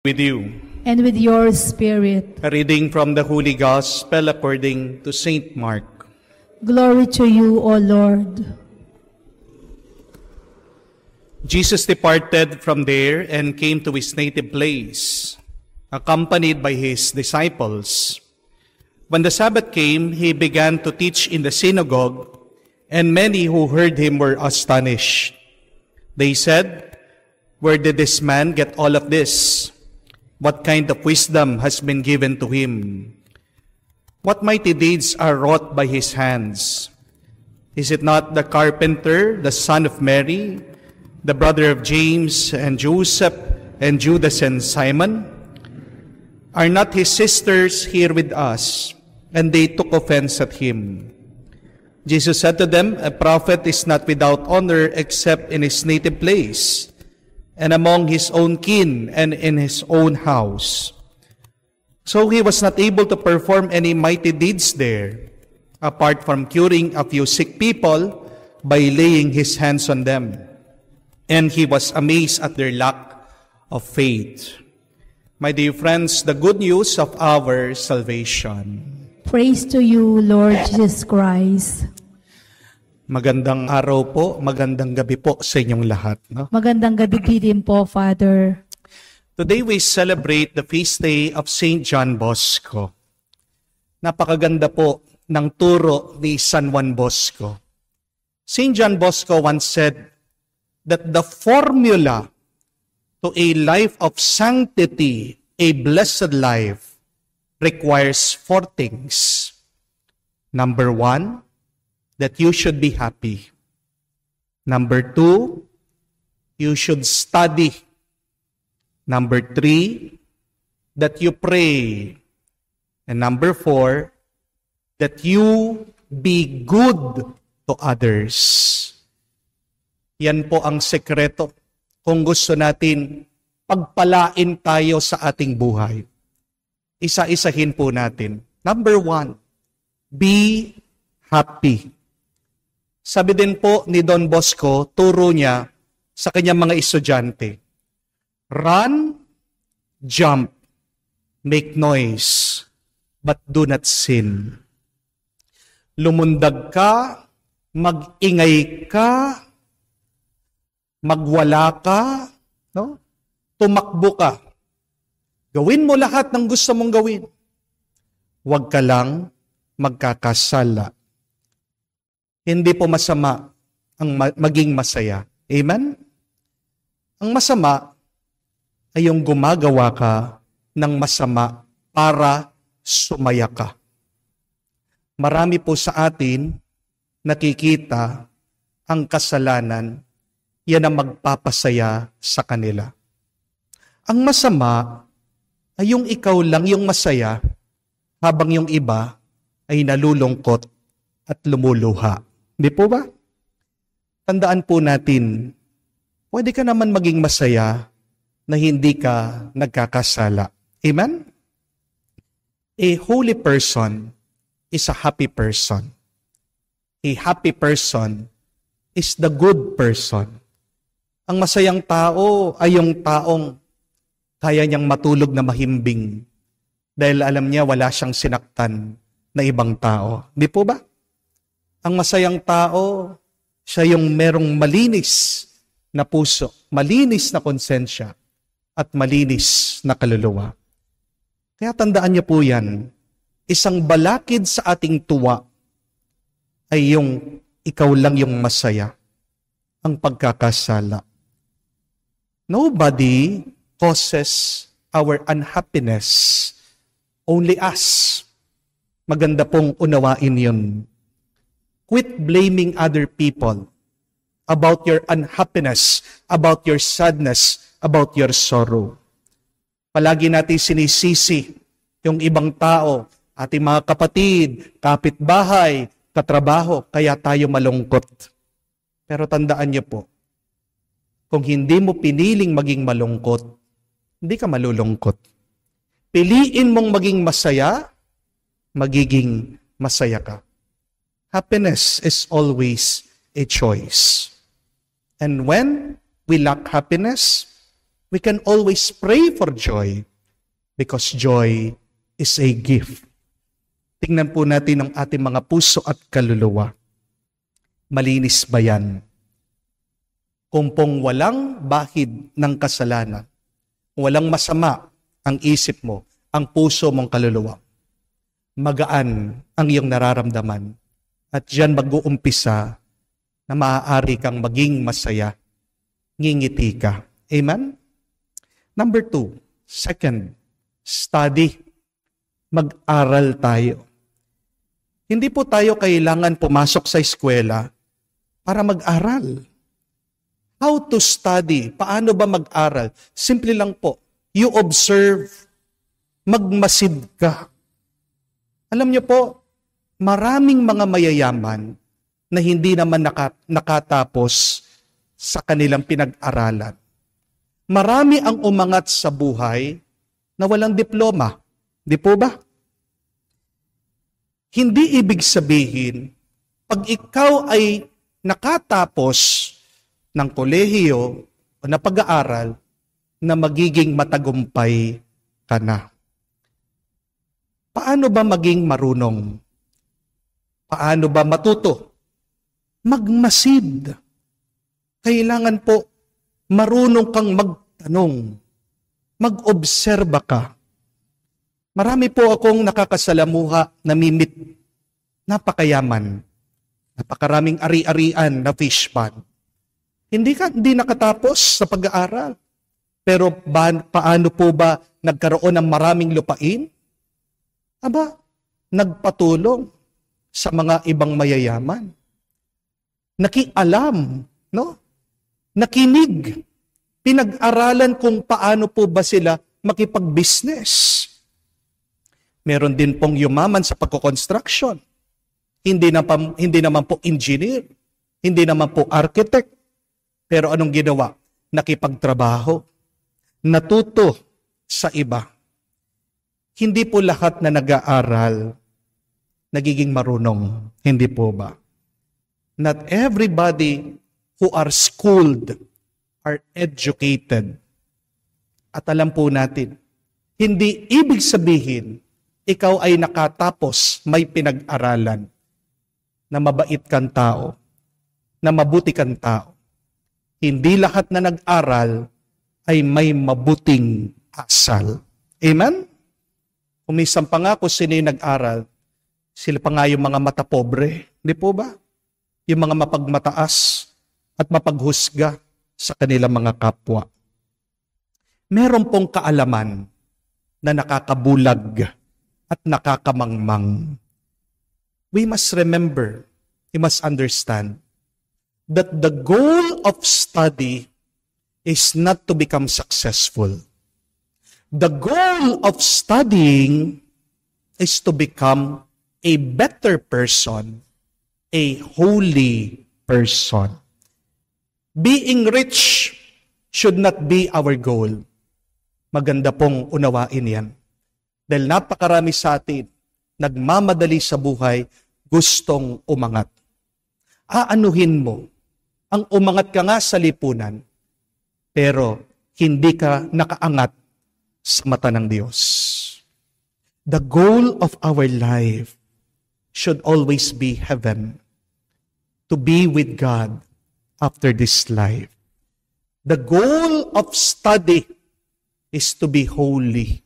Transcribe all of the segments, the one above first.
With you. And with your spirit. A reading from the Holy Gospel according to Saint Mark. Glory to you, O Lord. Jesus departed from there and came to his native place, accompanied by his disciples. When the Sabbath came, he began to teach in the synagogue, and many who heard him were astonished. They said, "Where did this man get all of this? What kind of wisdom has been given to him? What mighty deeds are wrought by his hands? Is it not the carpenter, the son of Mary, the brother of James and Joseph and Judas and Simon? Are not his sisters here with us?" And they took offense at him. Jesus said to them, "A prophet is not without honor except in his native place, and among his own kin, and in his own house." So he was not able to perform any mighty deeds there, apart from curing a few sick people by laying his hands on them. And he was amazed at their lack of faith. My dear friends, the good news of our salvation. Praise to you, Lord Jesus Christ. Magandang araw po, magandang gabi po sa inyong lahat. No? Magandang gabi din po, Father. Today we celebrate the feast day of Saint John Bosco. Napakaganda po ng turo ni San Juan Bosco. Saint John Bosco once said that the formula to a life of sanctity, a blessed life, requires 4 things. Number 1, that you should be happy. Number 2, you should study. Number 3, that you pray. And number 4, that you be good to others. Yan po ang sekreto kung gusto natin pagpalain tayo sa ating buhay. Isa-isahin po natin. Number 1, be happy. Sabi din po ni Don Bosco, turo niya sa kanyang mga estudyante, run, jump, make noise, but do not sin. Lumundag ka, mag-ingay ka, magwala ka, no? Tumakbo ka. Gawin mo lahat ng gusto mong gawin. Huwag ka lang magkakasala. Hindi po masama ang maging masaya. Amen? Ang masama ay yung gumagawa ka ng masama para sumaya ka. Marami po sa atin nakikita ang kasalanan, yan ang magpapasaya sa kanila. Ang masama ay yung ikaw lang yung masaya habang yung iba ay nalulungkot at lumuluha. Hindi po ba? Tandaan po natin, pwede ka naman maging masaya na hindi ka nagkakasala. Amen? A holy person is a happy person. A happy person is the good person. Ang masayang tao ay yung taong kaya niyang matulog na mahimbing dahil alam niya wala siyang sinaktan na ibang tao. Di po ba? Ang masayang tao, siya yung merong malinis na puso, malinis na konsensya, at malinis na kaluluwa. Kaya tandaan niyo po yan, isang balakid sa ating tuwa ay yung ikaw lang yung masaya, ang pagkakasala. Nobody causes our unhappiness, only us. Maganda pong unawain yun. Quit blaming other people about your unhappiness, about your sadness, about your sorrow. Palagi natin sinisisi yung ibang tao, ating mga kapatid, kapitbahay, katrabaho, kaya tayo malungkot. Pero tandaan niyo po, kung hindi mo piniling maging malungkot, hindi ka malulungkot. Piliin mong maging masaya, magiging masaya ka. Happiness is always a choice. And when we lack happiness, We can always pray for joy because joy is a gift. Tingnan po natin ang ating mga puso at kaluluwa. Malinis ba yan? Kung pong walang bahid ng kasalanan, walang masama ang isip mo, ang puso mong kaluluwa, magaan ang iyong nararamdaman at diyan mag-uumpisa na maaari kang maging masaya, ngingiti ka. Amen? Number 2, second, study. Mag-aral tayo. Hindi po tayo kailangan pumasok sa eskwela para mag-aral. How to study? Paano ba mag-aral? Simple lang po. You observe. Magmasid ka. Alam niyo po, maraming mga mayayaman na hindi naman nakatapos sa kanilang pinag-aralan. Marami ang umangat sa buhay na walang diploma. Di po ba? Hindi ibig sabihin, pag ikaw ay nakatapos ng kolehiyo o na pag-aaral, na magiging matagumpay ka na. Paano ba maging marunong? Paano ba matuto? Magmasid. Kailangan po marunong kang magtanong. Mag-obserba ka. Marami po akong nakakasalamuha, namimit. Napakayaman. Napakaraming ari-arian na fish pond. Hindi nakatapos sa pag-aaral. Pero paano po ba nagkaroon ng maraming lupain? Aba, nagpatulong sa mga ibang mayayaman. Nakialam, no? Nakinig. Pinag-aralan kung paano po ba sila makipag-business. Meron din pong yumaman sa pagko-construction. Hindi naman po engineer. Hindi naman po architect. Pero anong ginawa? Nakipagtrabaho. Natuto sa iba. Hindi po lahat na nag-aaral nagiging marunong. Hindi po ba? Not everybody who are schooled are educated. At alam po natin, hindi ibig sabihin ikaw ay nakatapos, may pinag-aralan, na mabait kang tao, na mabuti kang tao. Hindi lahat na nag-aral ay may mabuting asal. Amen? Kuminsan pa nga kung sino yung nag-aral, sila pa nga yung mga mata pobre. Hindi po ba? Yung mga mapagmataas at mapaghusga sa kanilang mga kapwa. Meron pong kaalaman na nakakabulag at nakakamangmang. We must remember, we must understand that the goal of study is not to become successful. The goal of studying is to become a better person, a holy person. Being rich should not be our goal. Maganda pong unawain yan. Dahil napakarami sa atin, nagmamadali sa buhay, gustong umangat. Aanuhin mo, ang umangat ka nga sa lipunan, pero hindi ka nakaangat sa mata ng Diyos. The goal of our life should always be heaven, to be with God after this life. The goal of study is to be holy.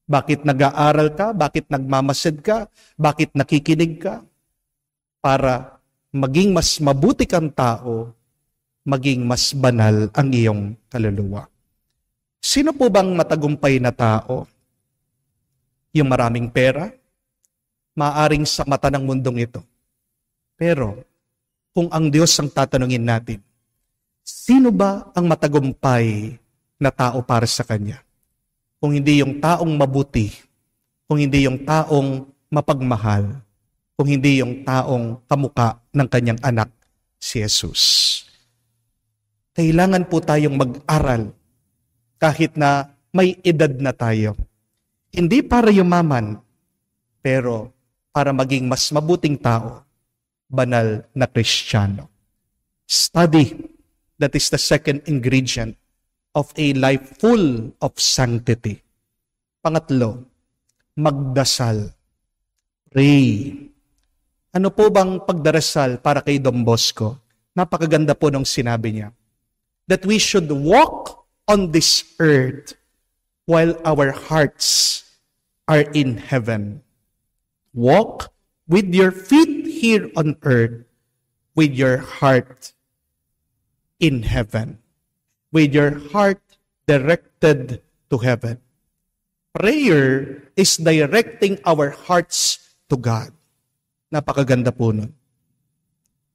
Bakit nag-aaral ka? Bakit nagmamasid ka? Bakit nakikinig ka? Para maging mas mabuti kang tao, maging mas banal ang iyong kaluluwa. Sino po bang matagumpay na tao? Yung maraming pera? Maaring sa mata ng mundong ito. Pero, kung ang Diyos ang tatanungin natin, sino ba ang matagumpay na tao para sa Kanya? Kung hindi yung taong mabuti, kung hindi yung taong mapagmahal, kung hindi yung taong kamuka ng Kanyang anak, si Jesus. Kailangan po tayong mag-aral kahit na may edad na tayo. Hindi para yumaman, pero para maging mas mabuting tao, banal na Kristiyano. Study, that is the second ingredient of a life full of sanctity. Pangatlo, magdasal. Pray. Ano po bang pagdarasal para kay Don Bosco? Napakaganda po nung sinabi niya. That we should walk on this earth while our hearts are in heaven. Walk with your feet here on earth, with your heart in heaven, with your heart directed to heaven. Prayer is directing our hearts to God. Napakaganda po nun.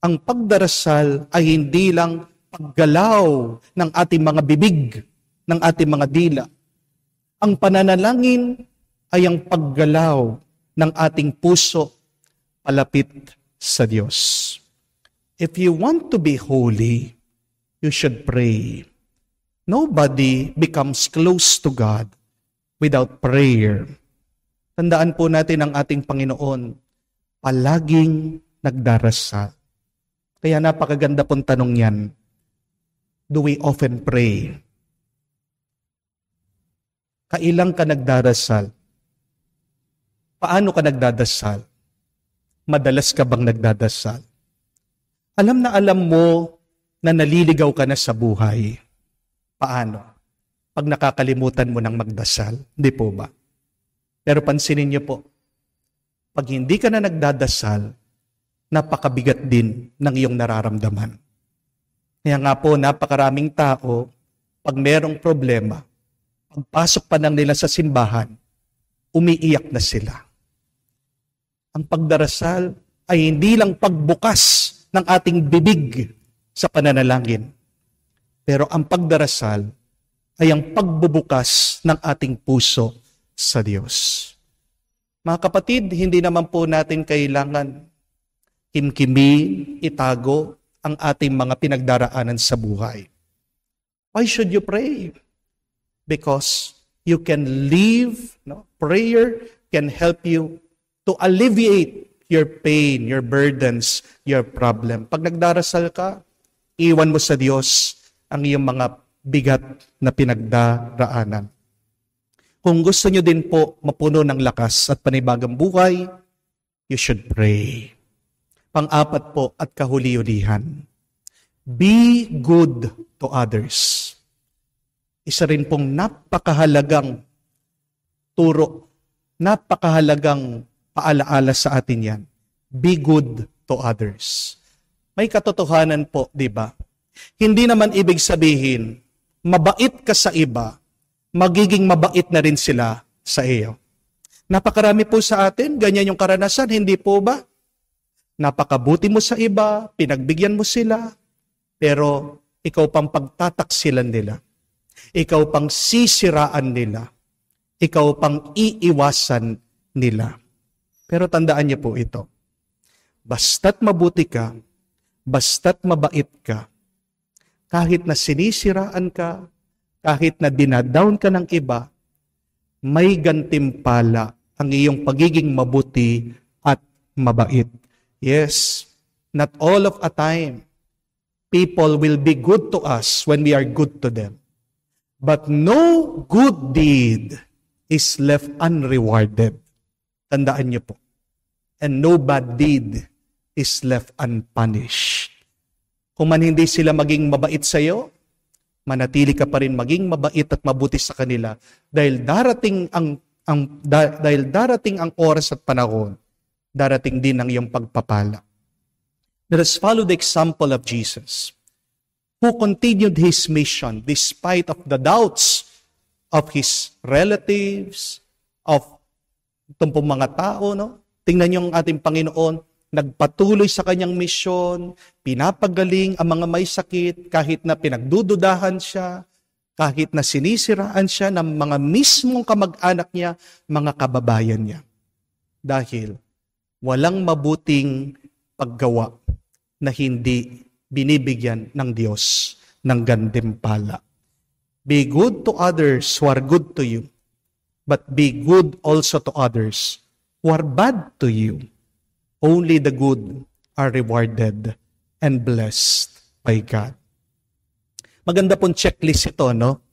Ang pagdarasal ay hindi lang paggalaw ng ating mga bibig, ng ating mga dila. Ang pananalangin ay ang paggalaw ng ating puso palapit sa Diyos. If you want to be holy, you should pray. Nobody becomes close to God without prayer. Tandaan po natin ang ating Panginoon, palaging nagdarasal. Kaya napakaganda pong tanong yan. Do we often pray? Kailan ka nagdarasal? Paano ka nagdadasal? Madalas ka bang nagdadasal? Alam na alam mo na naliligaw ka na sa buhay. Paano? Pag nakakalimutan mo ng magdasal, hindi po ba? Pero pansinin niyo po, pag hindi ka na nagdadasal, napakabigat din ng iyong nararamdaman. Kaya nga po, napakaraming tao, pag merong problema, pagpasok pa lang nila sa simbahan, umiiyak na sila. Ang pagdarasal ay hindi lang pagbukas ng ating bibig sa pananalangin. Pero ang pagdarasal ay ang pagbubukas ng ating puso sa Diyos. Mga kapatid, hindi naman po natin kailangan kimkimin, itago ang ating mga pinagdaraanan sa buhay. Why should you pray? Because you can live, prayer can help you to alleviate your pain, your burdens, your problem. Pag nagdarasal ka, iwan mo sa Diyos ang iyong mga bigat na pinagdaraanan. Kung gusto nyo din po mapuno ng lakas at panibagang buhay, you should pray. Pang-apat po at kahuli-ulihan, be good to others. Isa rin pong napakahalagang turo, napakahalagang paalaala sa atin yan. Be good to others. May katotohanan po, di ba? Hindi naman ibig sabihin, mabait ka sa iba, magiging mabait na rin sila sa iyo. Napakarami po sa atin, ganyan yung karanasan, hindi po ba? Napakabuti mo sa iba, pinagbigyan mo sila, pero ikaw pang pagtataksilan nila. Ikaw pang sisiraan nila. Ikaw pang iiwasan nila. Pero tandaan niyo po ito. Basta't mabuti ka, basta't mabait ka, kahit na sinisiraan ka, kahit na dinadown ka ng iba, may gantimpala ang iyong pagiging mabuti at mabait. Yes, not all of a time, people will be good to us when we are good to them. But no good deed is left unrewarded. Tandaan niyo po. And no bad deed is left unpunished. Kung man hindi sila maging mabait sa iyo, manatili ka pa rin maging mabait at mabuti sa kanila dahil darating ang oras at panahon, darating din ang iyong pagpapala. Let us follow the example of Jesus, who continued His mission despite of the doubts of His relatives, of itong pong mga tao, no? Tingnan niyo ang ating Panginoon, nagpatuloy sa kanyang misyon, pinapagaling ang mga may sakit, kahit na pinagdududahan siya, kahit na sinisiraan siya ng mga mismong kamag-anak niya, mga kababayan niya. Dahil walang mabuting paggawa na hindi binibigyan ng Diyos ng gantimpala. Be good to others who are good to you, but be good also to others who are bad to you. Only the good are rewarded and blessed by God. Maganda pong checklist ito, no?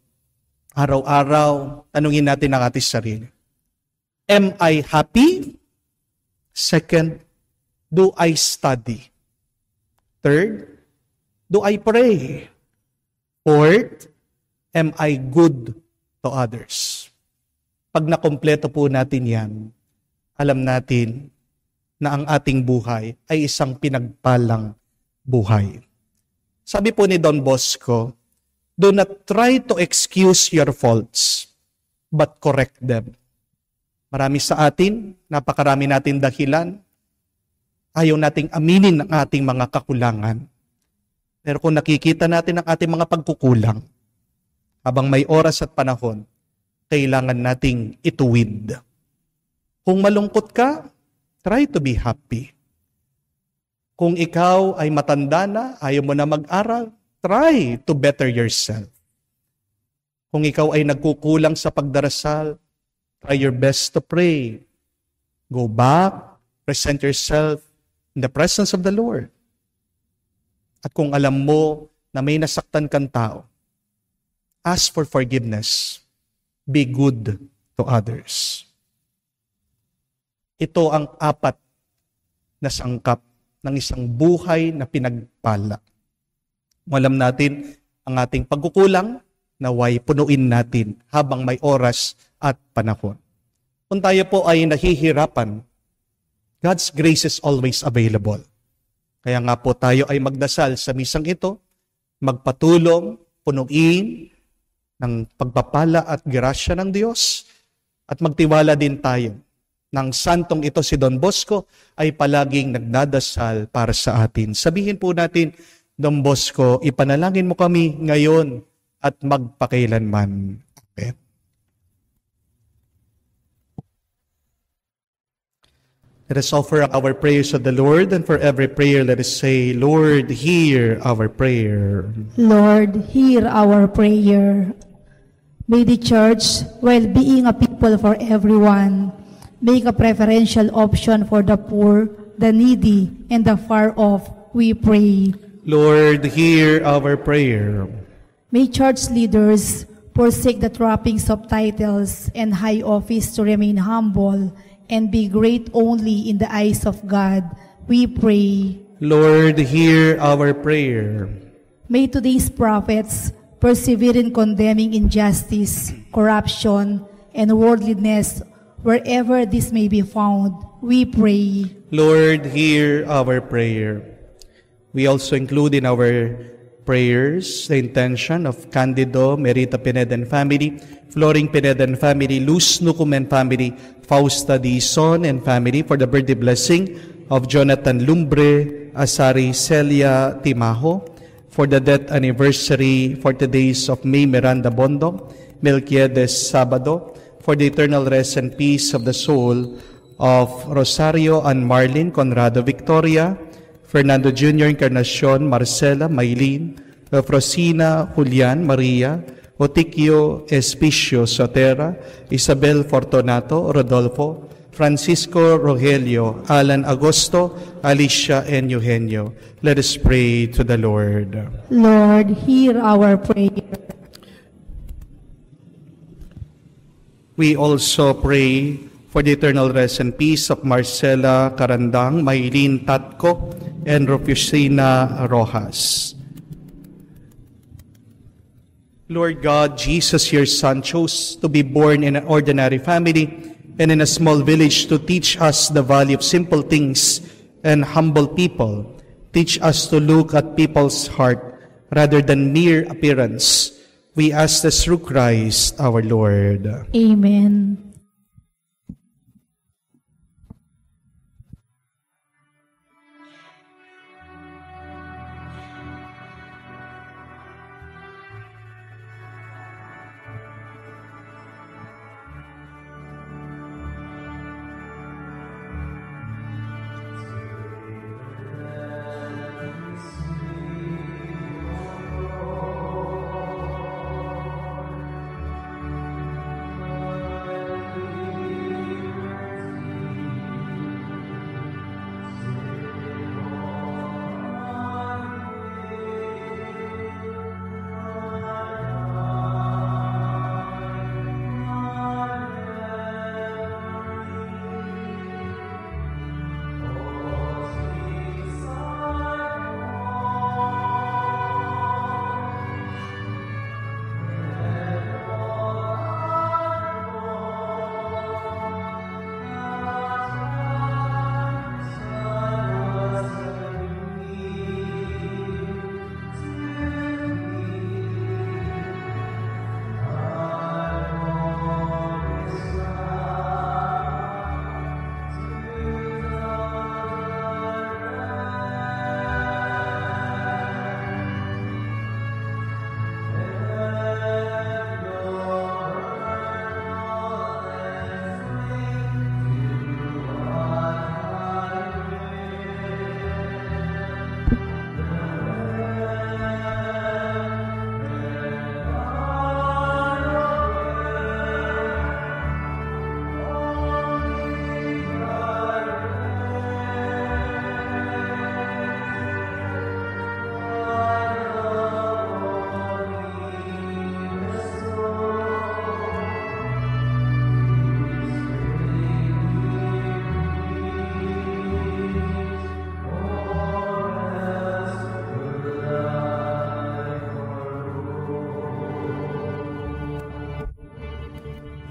Araw-araw, tanungin natin ang ating sarili. Am I happy? Second, do I study? Third, do I pray? Fourth, am I good to others? Pag nakompleto po natin yan, alam natin na ang ating buhay ay isang pinagpalang buhay. Sabi po ni Don Bosco, do not try to excuse your faults, but correct them. Marami sa atin, napakarami natin dahilan, ayaw nating aminin ang ating mga kakulangan. Pero kung nakikita natin ang ating mga pagkukulang, habang may oras at panahon, kailangan nating ituwid. Kung malungkot ka, try to be happy. Kung ikaw ay matanda na, ayaw mo na mag-aral, try to better yourself. Kung ikaw ay nagkukulang sa pagdarasal, try your best to pray. Go back, present yourself in the presence of the Lord. At kung alam mo na may nasaktan kang tao, ask for forgiveness. Be good to others. Ito ang 4 na sangkap ng isang buhay na pinagpala. Alam natin ang ating pagkukulang, naway punuin natin habang may oras at panahon. Kung tayo po ay nahihirapan, God's grace is always available. Kaya nga po tayo ay magdasal sa misang ito, magpatulong, punuin ng pagpapala at grasya ng Diyos, at magtiwala din tayo ng santong ito si Don Bosco ay palaging nagdadasal para sa atin. Sabihin po natin, Don Bosco, ipanalangin mo kami ngayon at magpakailanman. Amen. Let us offer our prayers to the Lord, and for every prayer, let us say, Lord, hear our prayer. Lord, hear our prayer. May the Church, while being a people for everyone, make a preferential option for the poor, the needy, and the far off, we pray. Lord, hear our prayer. May church leaders forsake the trappings of titles and high office to remain humble and be great only in the eyes of God, we pray. Lord, hear our prayer. May today's prophets persevere in condemning injustice, corruption, and worldliness wherever this may be found, we pray. Lord, hear our prayer. We also include in our prayers the intention of Candido, Merita Pineda and family, Floring Pineda and family, Luz Nucum and family, Fausta Dizon and family, for the birthday blessing of Jonathan Lumbre, Asari Celia Timajo, for the death anniversary for the days of May Miranda Bondo, Melquiades Sabado, for the eternal rest and peace of the soul of Rosario and Marlene Conrado Victoria, Fernando Jr. Encarnacion, Marcela, Maylene, Rosina, Julian, Maria, Otikio Espicio Sotera, Isabel Fortunato, Rodolfo, Francisco Rogelio, Alan Agosto, Alicia, and Eugenio. Let us pray to the Lord. Lord, hear our prayer. We also pray for the eternal rest and peace of Marcela Carandang, Maylene Tatco, and Rufusina Rojas. Lord God, Jesus, your Son, chose to be born in an ordinary family and in a small village to teach us the value of simple things and humble people. Teach us to look at people's heart rather than mere appearance. We ask this through Christ our Lord. Amen.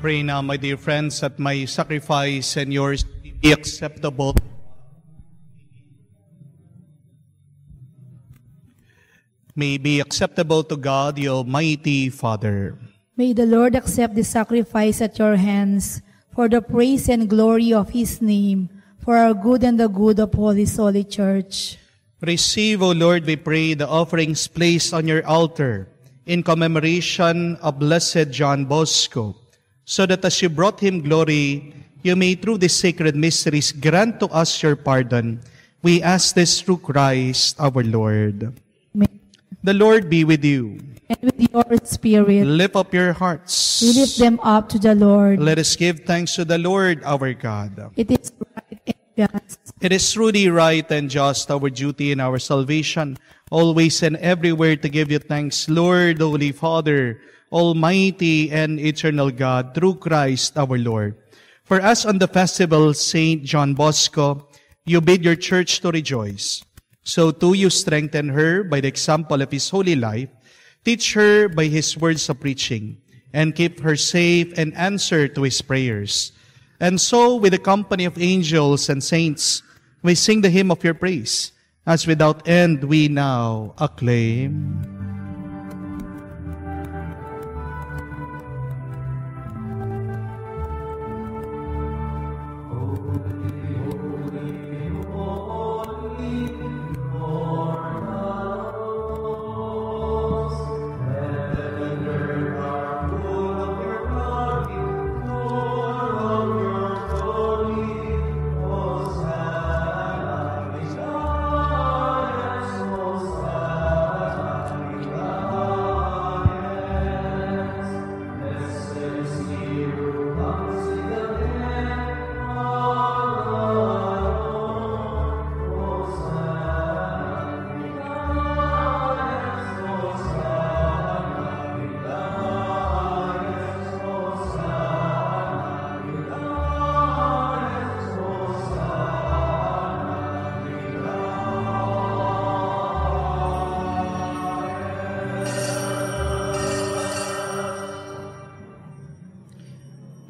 Pray now, my dear friends, that my sacrifice and yours be acceptable. May be acceptable to God, the Almighty Father. May the Lord accept the sacrifice at your hands for the praise and glory of His name, for our good and the good of His holy church. Receive, O Lord, we pray, the offerings placed on your altar in commemoration of Blessed John Bosco, so that as you brought him glory, you may through these sacred mysteries grant to us your pardon. We ask this through Christ our Lord. Amen. The Lord be with you. And with your spirit. Lift up your hearts. We lift them up to the Lord. Let us give thanks to the Lord our God. It is right and just. It is truly right and just, our duty and our salvation, always and everywhere to give you thanks, Lord, Holy Father, Almighty and eternal God, through Christ our Lord. For as on the festival Saint John Bosco, you bid your church to rejoice, so too you strengthen her by the example of his holy life, teach her by his words of preaching, and keep her safe and answer to his prayers. And so, with the company of angels and saints, we sing the hymn of your praise, as without end we now acclaim.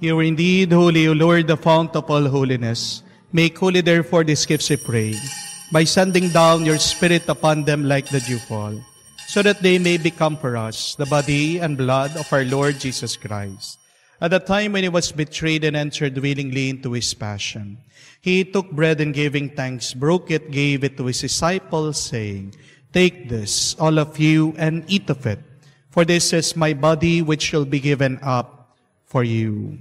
You are indeed holy, O Lord, the fount of all holiness. Make holy therefore these gifts, we pray, by sending down your Spirit upon them like the dewfall, so that they may become for us the body and blood of our Lord Jesus Christ. At the time when he was betrayed and entered willingly into his passion, he took bread and giving thanks, broke it, gave it to his disciples, saying, Take this, all of you, and eat of it, for this is my body which shall be given up for you.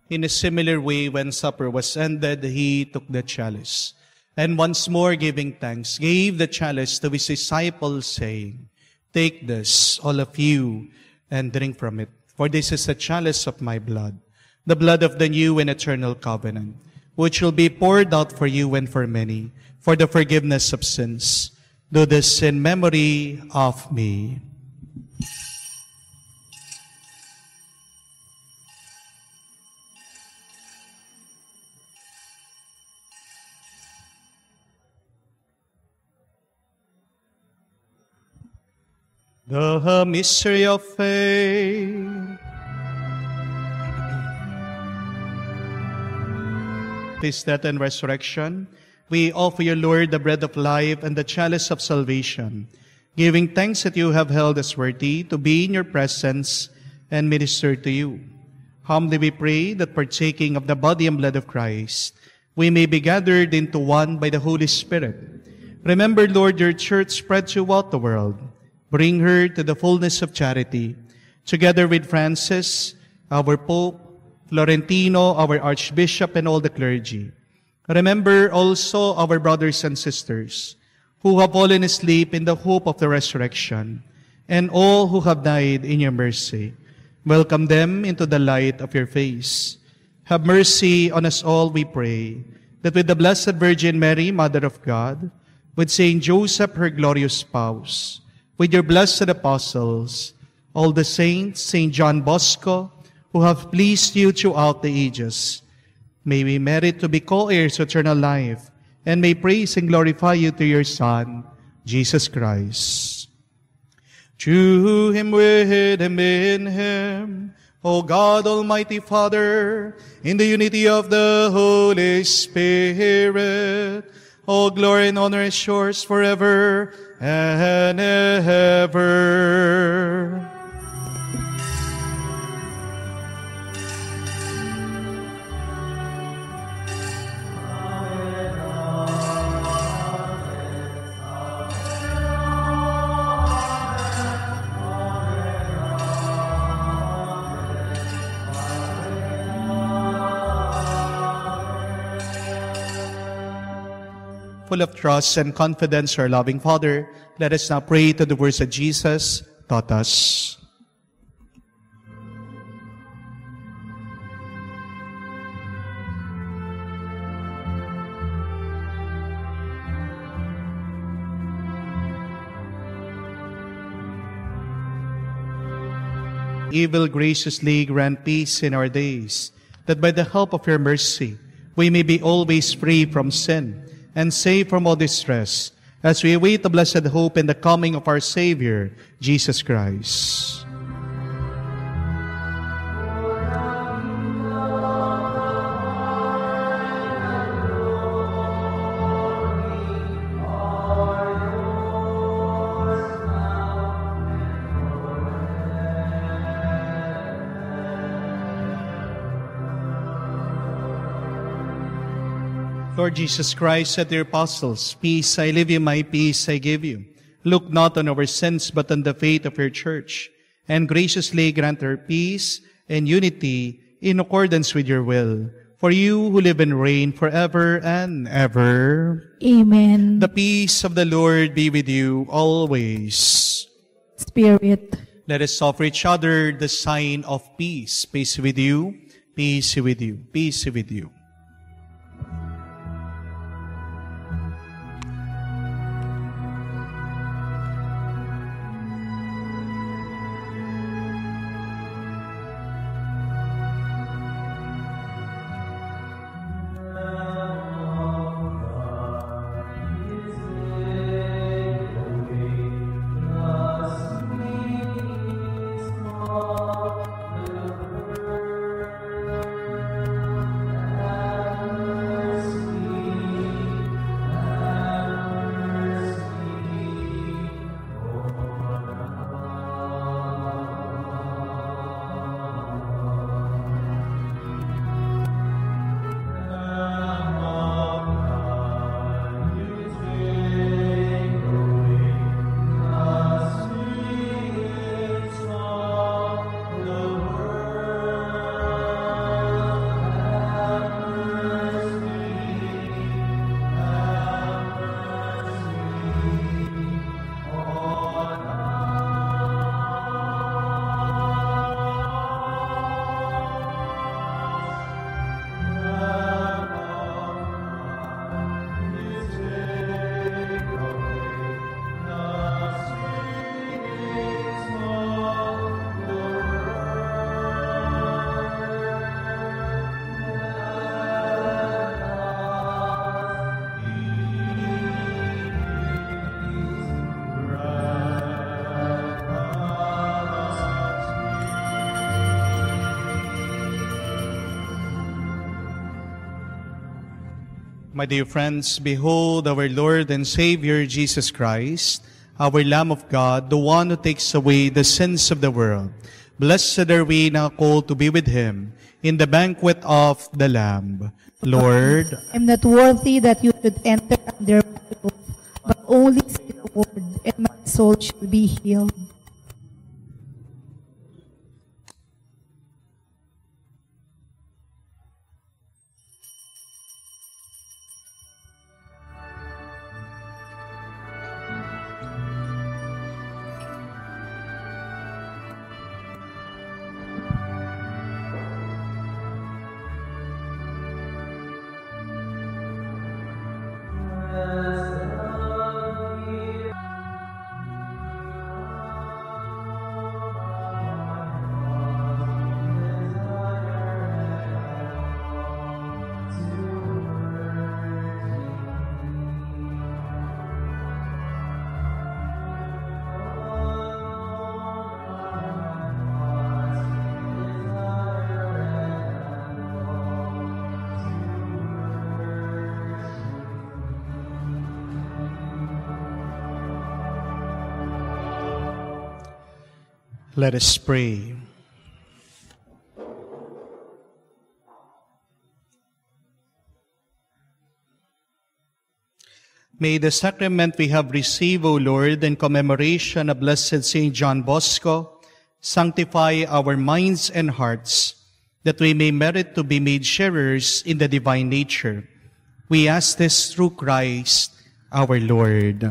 In a similar way, when supper was ended, he took the chalice, and once more giving thanks, gave the chalice to his disciples, saying, Take this, all of you, and drink from it, for this is the chalice of my blood, the blood of the new and eternal covenant, which will be poured out for you and for many, for the forgiveness of sins. Do this in memory of me. The mystery of faith. His death and resurrection, we offer you, Lord, the bread of life and the chalice of salvation, giving thanks that you have held us worthy to be in your presence and minister to you. Humbly we pray that partaking of the body and blood of Christ, we may be gathered into one by the Holy Spirit. Remember, Lord, your church spread throughout the world. Bring her to the fullness of charity, together with Francis, our Pope, Florentino, our Archbishop, and all the clergy. Remember also our brothers and sisters who have fallen asleep in the hope of the resurrection, and all who have died in your mercy. Welcome them into the light of your face. Have mercy on us all, we pray, that with the Blessed Virgin Mary, Mother of God, with Saint Joseph, her glorious spouse, with your blessed apostles, all the saints, Saint John Bosco, who have pleased you throughout the ages, may we merit to be co-heirs to eternal life, and may praise and glorify you through your Son, Jesus Christ. Through him, with him, in him, O God, Almighty Father, in the unity of the Holy Spirit, all glory and honor is yours forever and ever. Full of trust and confidence, our loving Father, let us now pray to the words that Jesus taught us. He will graciously grant peace in our days, that by the help of your mercy, we may be always free from sin and safe from all distress, as we await the blessed hope and the coming of our Savior, Jesus Christ. Lord Jesus Christ said to your apostles, "Peace I leave you, my peace I give you. Look not on our sins, but on the faith of your church, and graciously grant her peace and unity in accordance with your will. For you who live and reign forever and ever. Amen. The peace of the Lord be with you always." Spirit. Let us offer each other the sign of peace. Peace with you, peace with you, peace with you. My dear friends, behold our Lord and Savior Jesus Christ, our Lamb of God, the one who takes away the sins of the world. Blessed are we now called to be with him in the banquet of the Lamb. Lord, I am not worthy that you should enter under my roof, but only say the word, and my soul shall be healed. Let us pray. May the sacrament we have received, O Lord, in commemoration of Blessed Saint John Bosco, sanctify our minds and hearts, that we may merit to be made sharers in the divine nature. We ask this through Christ our Lord.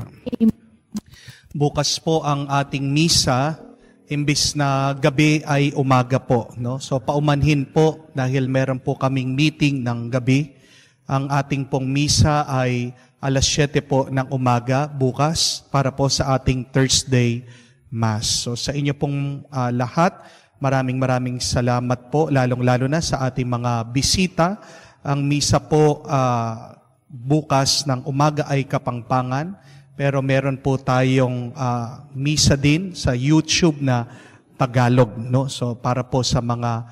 Bukas po ang ating misa, imbis na gabi ay umaga po. No? So paumanhin po dahil meron po kaming meeting ng gabi. Ang ating pong misa ay alas 7 po ng umaga bukas para po sa ating Thursday Mass. So sa inyo pong lahat, maraming salamat po, lalong-lalo na sa ating mga bisita. Ang misa po bukas ng umaga ay Kapampangan, pero meron po tayong misa din sa YouTube na Tagalog. No? So para po sa mga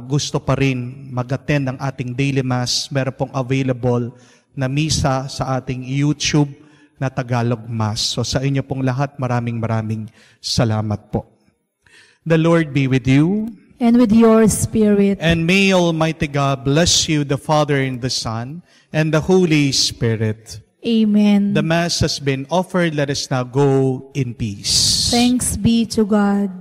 gusto pa rin mag-attend ng ating daily Mass, meron pong available na misa sa ating YouTube na Tagalog Mass. So sa inyo pong lahat, maraming salamat po. The Lord be with you. And with your spirit. And may Almighty God bless you, the Father and the Son, and the Holy Spirit. Amen. The Mass has been offered. Let us now go in peace. Thanks be to God.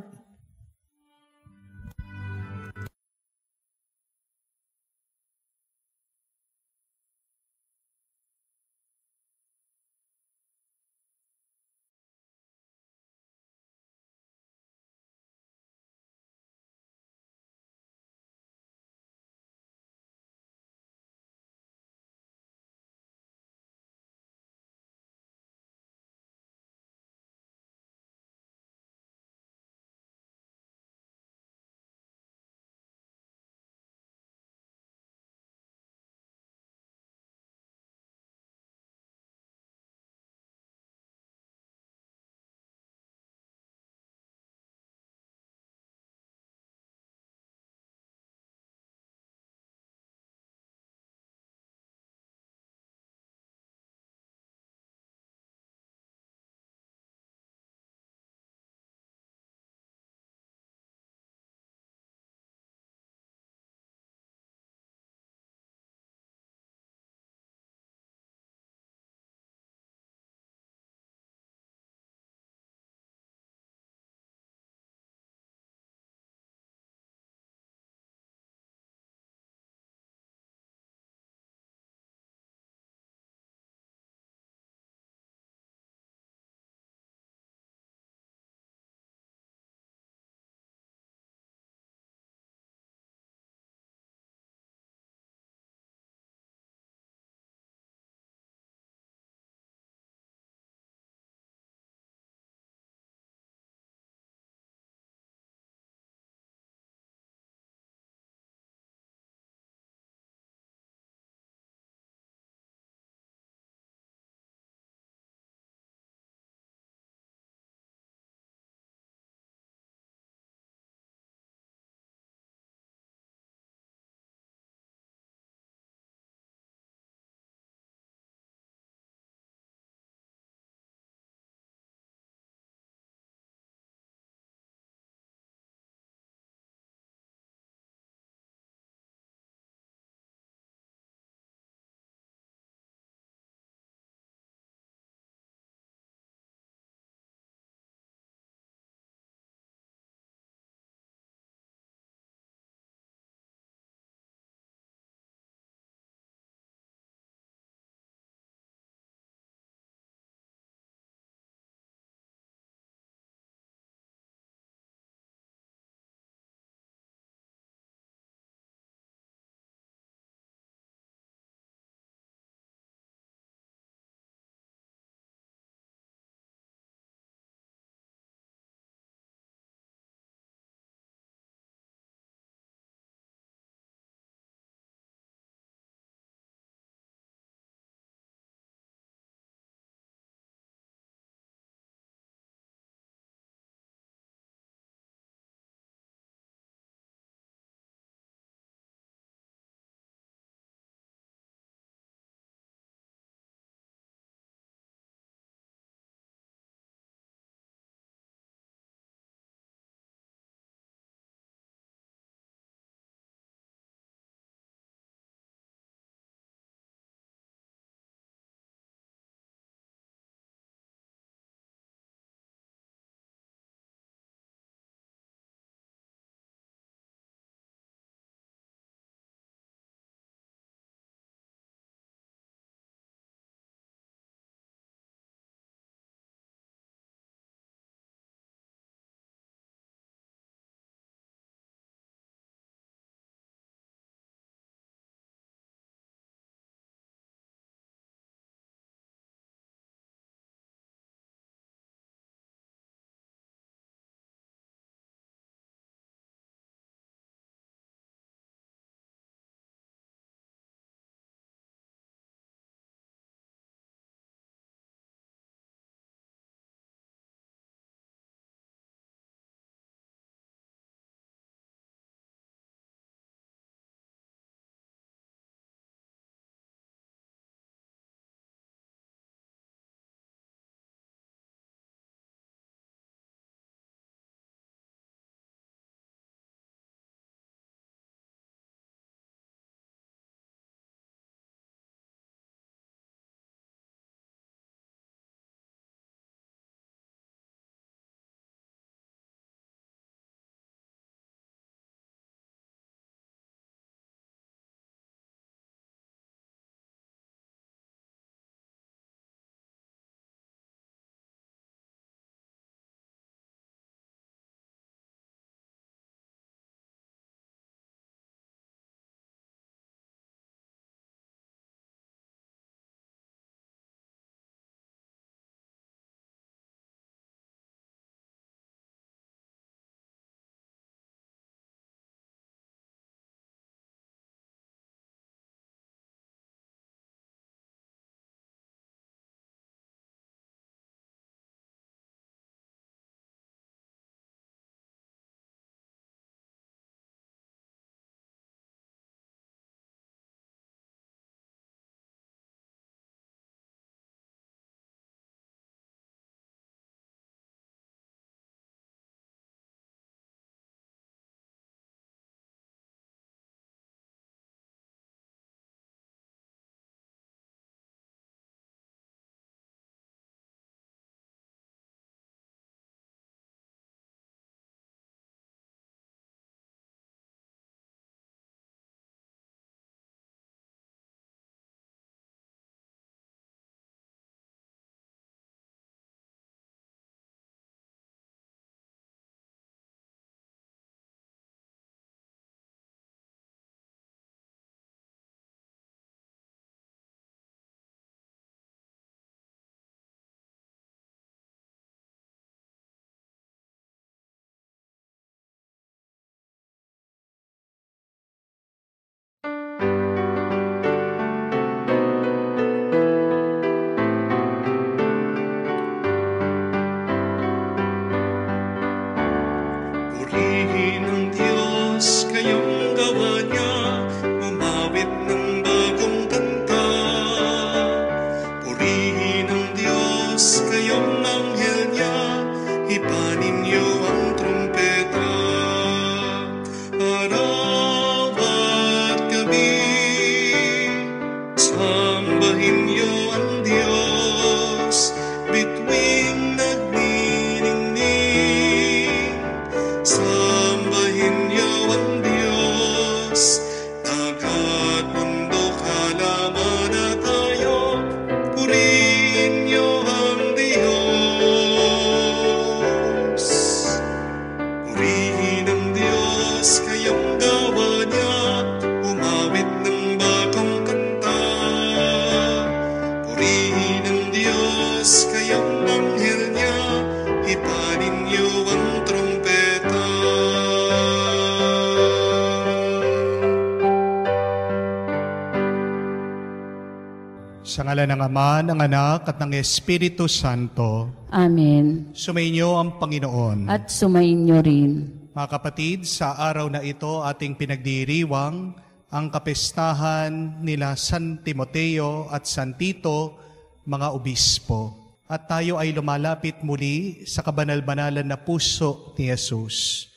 Sa ngalan ng Ama, ng Anak, at ng Espiritu Santo. Amen. Sumainyo ang Panginoon. At sumainyo rin. Mga kapatid, sa araw na ito ating pinagdiriwang ang kapestahan nila San Timoteo at San Tito, mga obispo. At tayo ay lumalapit muli sa kabanal-banalan na puso ni Jesus.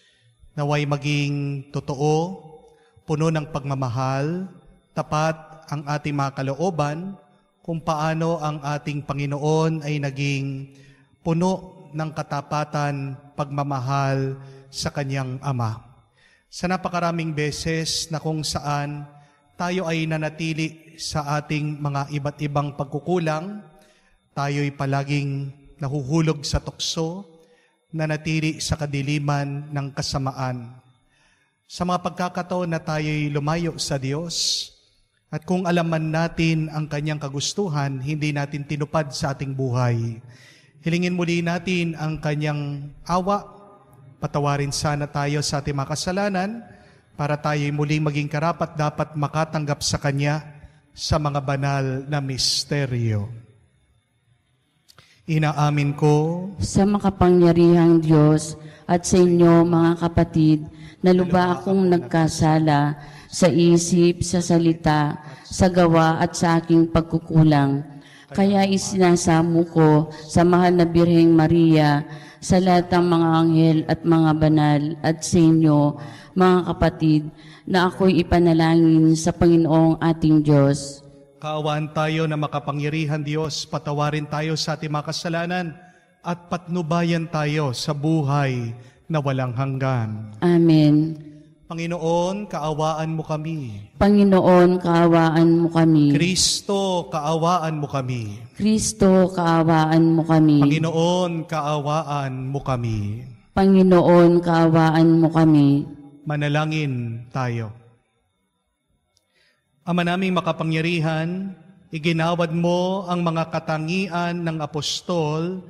Naway maging totoo, puno ng pagmamahal, tapat ang ating mga kalooban, kung paano ang ating Panginoon ay naging puno ng katapatan, pagmamahal sa Kanyang Ama. Sa napakaraming beses na kung saan tayo ay nanatili sa ating mga iba't ibang pagkukulang, tayo'y palaging nahuhulog sa tukso, nanatili sa kadiliman ng kasamaan. Sa mga pagkakataon na tayo'y lumayo sa Diyos, at kung alaman natin ang Kanyang kagustuhan, hindi natin tinupad sa ating buhay. Hilingin muli natin ang Kanyang awa, patawarin sana tayo sa ating mga kasalanan, para tayo'y muling maging karapat dapat makatanggap sa Kanya sa mga banal na misteryo. Inaamin ko sa makapangyarihang Diyos at sa inyo mga kapatid, na lubha akong nagkasala sa isip, sa salita, sa gawa at sa aking pagkukulang. Kaya isinasamo ko sa mahal na Birheng Maria, sa lahat ng mga anghel at mga banal, at sa inyo mga kapatid, na ako'y ipanalangin sa Panginoong ating Diyos. Kaawaan tayo na makapangyarihan Diyos, patawarin tayo sa ating mga kasalanan at patnubayan tayo sa buhay na walang hanggan. Amen. Panginoon, kaawaan mo kami. Panginoon, kaawaan mo kami. Kristo, kaawaan mo kami. Kristo, kaawaan mo kami. Panginoon, kaawaan mo kami. Panginoon, kaawaan mo kami. Manalangin tayo. Ama naming makapangyarihan, iginawad mo ang mga katangian ng apostol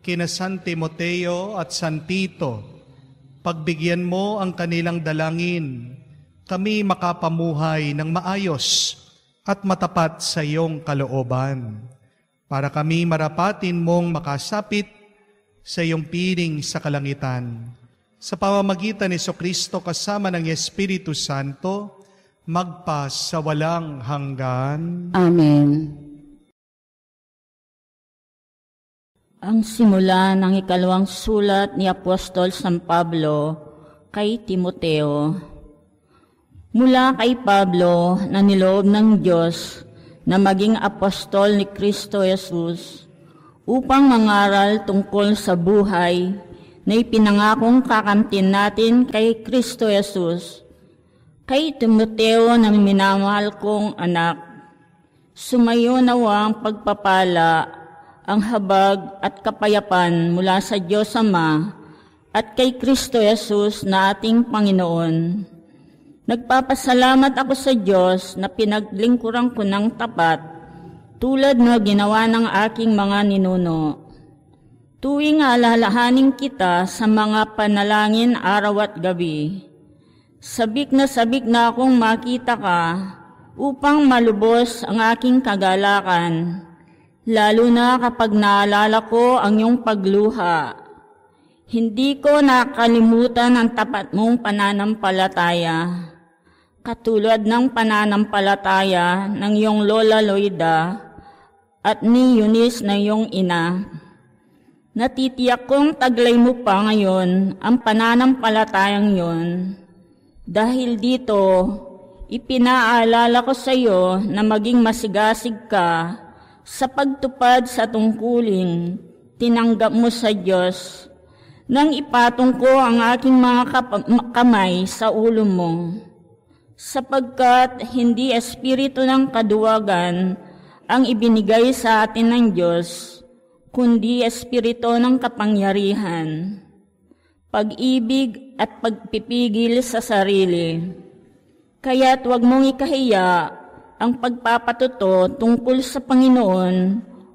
kina San Timoteo at San Tito. Pagbigyan mo ang kanilang dalangin, kami makapamuhay ng maayos at matapat sa iyong kalooban, para kami marapatin mong makasapit sa iyong piling sa kalangitan. Sa pamamagitan ni Jesucristo kasama ng Espiritu Santo, magpas sa walang hanggan. Amen. Ang simula ng ikalawang sulat ni Apostol San Pablo kay Timoteo. Mula kay Pablo na niloob ng Diyos na maging apostol ni Kristo Jesus upang mangaral tungkol sa buhay na ipinangakong kakamtin natin kay Kristo Jesus. Kay Timoteo na minamahal kong anak, sumayo nawa ang pagpapala, ang habag at kapayapan mula sa Diyos Ama at kay Kristo Jesus na ating Panginoon. Nagpapasalamat ako sa Diyos na pinaglingkuran ko ng tapat tulad na ginawa ng aking mga ninuno. Tuwing alalahanin kita sa mga panalangin araw at gabi, sabik na akong makita ka upang malubos ang aking kagalakan, lalo na kapag naalala ko ang iyong pagluha. Hindi ko nakalimutan ang tapat mong pananampalataya, katulad ng pananampalataya ng iyong Lola Loida at ni Eunice na iyong ina. Natitiyak kong taglay mo pa ngayon ang pananampalatayang yon. Dahil dito, ipinaalala ko sa iyo na maging masigasig ka sa pagtupad sa tungkuling tinanggap mo sa Diyos nang ipatong ko ang aking mga kamay sa ulo mo. Sapagkat hindi espiritu ng kaduwagan ang ibinigay sa atin ng Diyos, kundi espiritu ng kapangyarihan, pag-ibig at pagpipigil sa sarili. Kaya't huwag mong ikahiya ang pagpapatuto tungkol sa Panginoon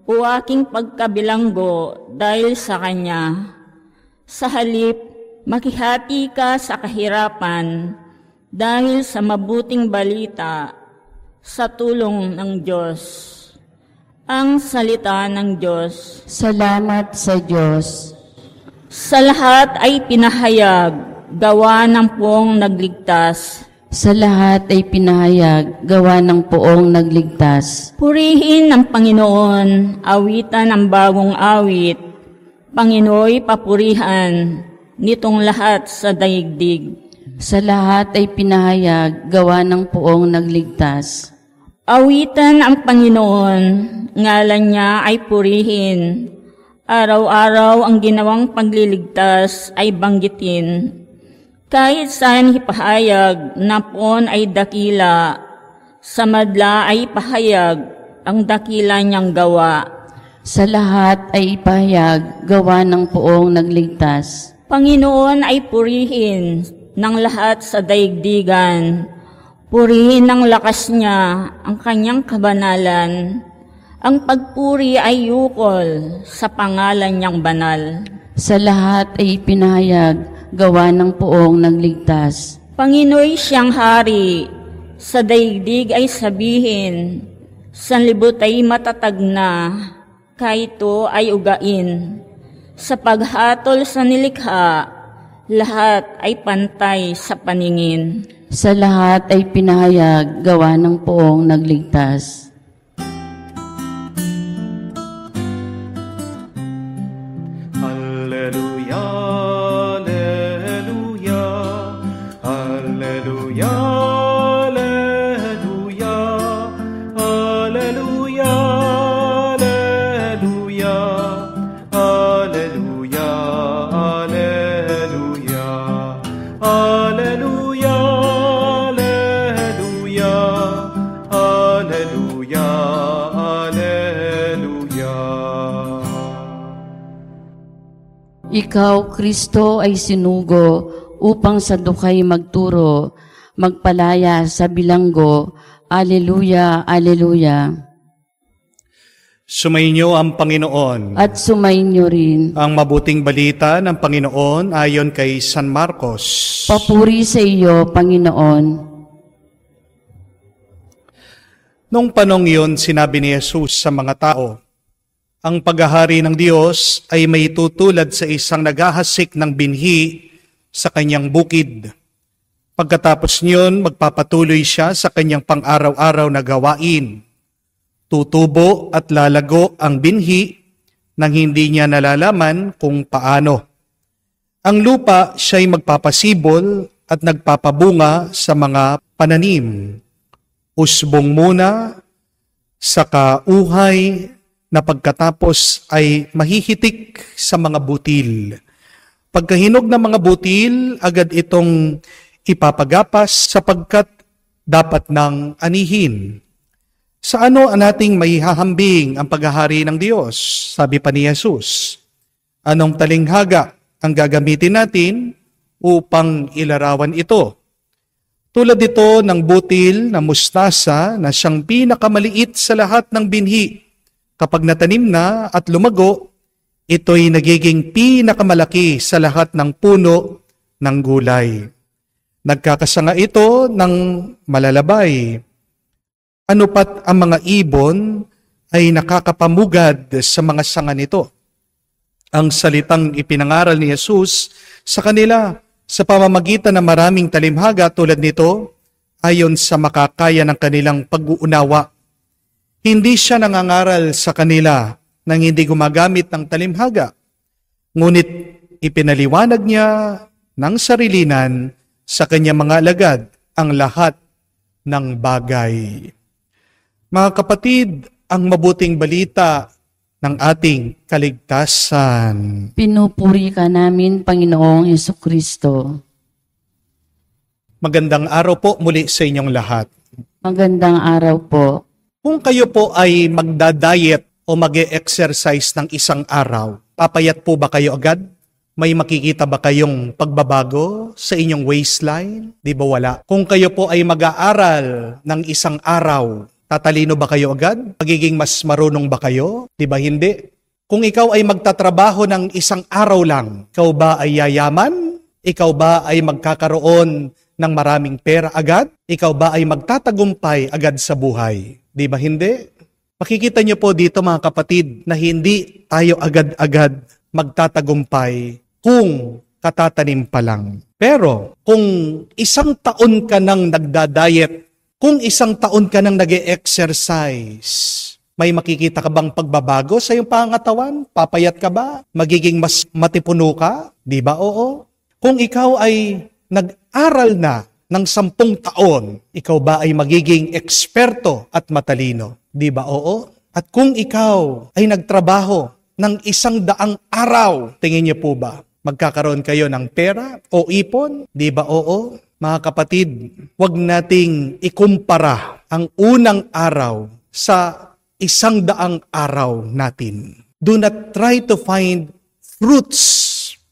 o aking pagkabilanggo dahil sa Kanya. Sa halip, makihati ka sa kahirapan dahil sa mabuting balita sa tulong ng Diyos. Ang salita ng Diyos. Salamat sa Diyos. Sa lahat ay pinahayag, gawa ng Poong nagligtas. Sa lahat ay pinahayag, gawa ng Poong nagligtas. Purihin ng Panginoon, awitan ng bagong awit. Panginooy papurihan, nitong lahat sa daigdig. Sa lahat ay pinahayag, gawa ng Poong nagligtas. Awitan ang Panginoon, ngalan niya ay purihin. Araw-araw ang ginawang pagliligtas ay banggitin. Kahit saan ipahayag na Poon ay dakila, sa madla ay ipahayag ang dakila niyang gawa. Sa lahat ay ipahayag, gawa ng Poong nagligtas. Panginoon ay purihin ng lahat sa daigdigan. Purihin ng lakas niya ang kanyang kabanalan. Ang pagpuri ay yukol sa pangalan niyang banal. Sa lahat ay ipinahayag, gawa ng Poong nagligtas. Panginoy siyang hari, sa daigdig ay sabihin, sanlibot ay matatag na, kahito ay ugain. Sa paghatol sa nilikha, lahat ay pantay sa paningin. Sa lahat ay pinahayag, gawa ng Poong nagligtas. Alleluia, alleluia, alleluia, alleluia, alleluia, alleluia, alleluia, alleluia, alleluia, alleluia, alleluia. Ikaw, Kristo, ay sinugo upang sa dukay magturo, magpalaya sa bilanggo. Alleluia, alleluia. Sumainyo ang Panginoon. At sumainyo rin. Ang mabuting balita ng Panginoon ayon kay San Marcos. Papuri sa iyo, Panginoon. Nung panong yun, sinabi ni Jesus sa mga tao, ang paghahari ng Diyos ay may tutulad sa isang naghahasik ng binhi sa kanyang bukid. Pagkatapos niyon, magpapatuloy siya sa kanyang pang-araw-araw na gawain. Tutubo at lalago ang binhi nang hindi niya nalalaman kung paano. Ang lupa siya'y magpapasibol at nagpapabunga sa mga pananim. Usbong muna, saka uhay, na pagkatapos ay mahihitik sa mga butil. Pagkahinog ng mga butil, agad itong ipapagapas sapagkat dapat nang anihin. Sa ano ang ating maihahambing ang paghahari ng Diyos? Sabi pa ni Jesus. Anong talinghaga ang gagamitin natin upang ilarawan ito? Tulad ito ng butil na mustasa na siyang pinakamaliit sa lahat ng binhi. Kapag natanim na at lumago, ito'y nagiging pinakamalaki sa lahat ng puno ng gulay. Nagkakasanga ito ng malalabay. Ano pat ang mga ibon ay nakakapamugad sa mga sanga nito. Ang salitang ipinangaral ni Jesus sa kanila sa pamamagitan ng maraming talimhaga tulad nito, ayon sa makakaya ng kanilang pag-uunawa. Hindi siya nangangaral sa kanila nang hindi gumagamit ng talimhaga, ngunit ipinaliwanag niya ng sarilinan sa kanyang mga alagad ang lahat ng bagay. Mga kapatid, ang mabuting balita ng ating kaligtasan. Pinupuri ka namin, Panginoong Hesukristo. Magandang araw po muli sa inyong lahat. Magandang araw po. Kung kayo po ay magda-diet o mag-e-exercise ng isang araw, papayat po ba kayo agad? May makikita ba kayong pagbabago sa inyong waistline? Di ba wala? Kung kayo po ay mag-aaral ng isang araw, tatalino ba kayo agad? Magiging mas marunong ba kayo? Di ba hindi? Kung ikaw ay magtatrabaho ng isang araw lang, ikaw ba ay yayaman? Ikaw ba ay magkakaroon ng maraming pera agad? Ikaw ba ay magtatagumpay agad sa buhay? Di ba hindi? Makikita niyo po dito mga kapatid na hindi tayo agad-agad magtatagumpay kung katatanim pa lang. Pero kung isang taon ka nang nagda-diet, kung isang taon ka nang nag-e-exercise, may makikita ka bang pagbabago sa iyong pangatawan? Papayat ka ba? Magiging mas matipuno ka? Di ba? Oo. Kung ikaw ay nag-aral na ng 10 taon, ikaw ba ay magiging eksperto at matalino? Di ba? Oo. At kung ikaw ay nagtrabaho ng 100 araw, tingin niyo po ba, magkakaroon kayo ng pera o ipon? Di ba? Oo. Mga kapatid, huwag nating ikumpara ang unang araw sa 100 araw natin. Do not try to find fruits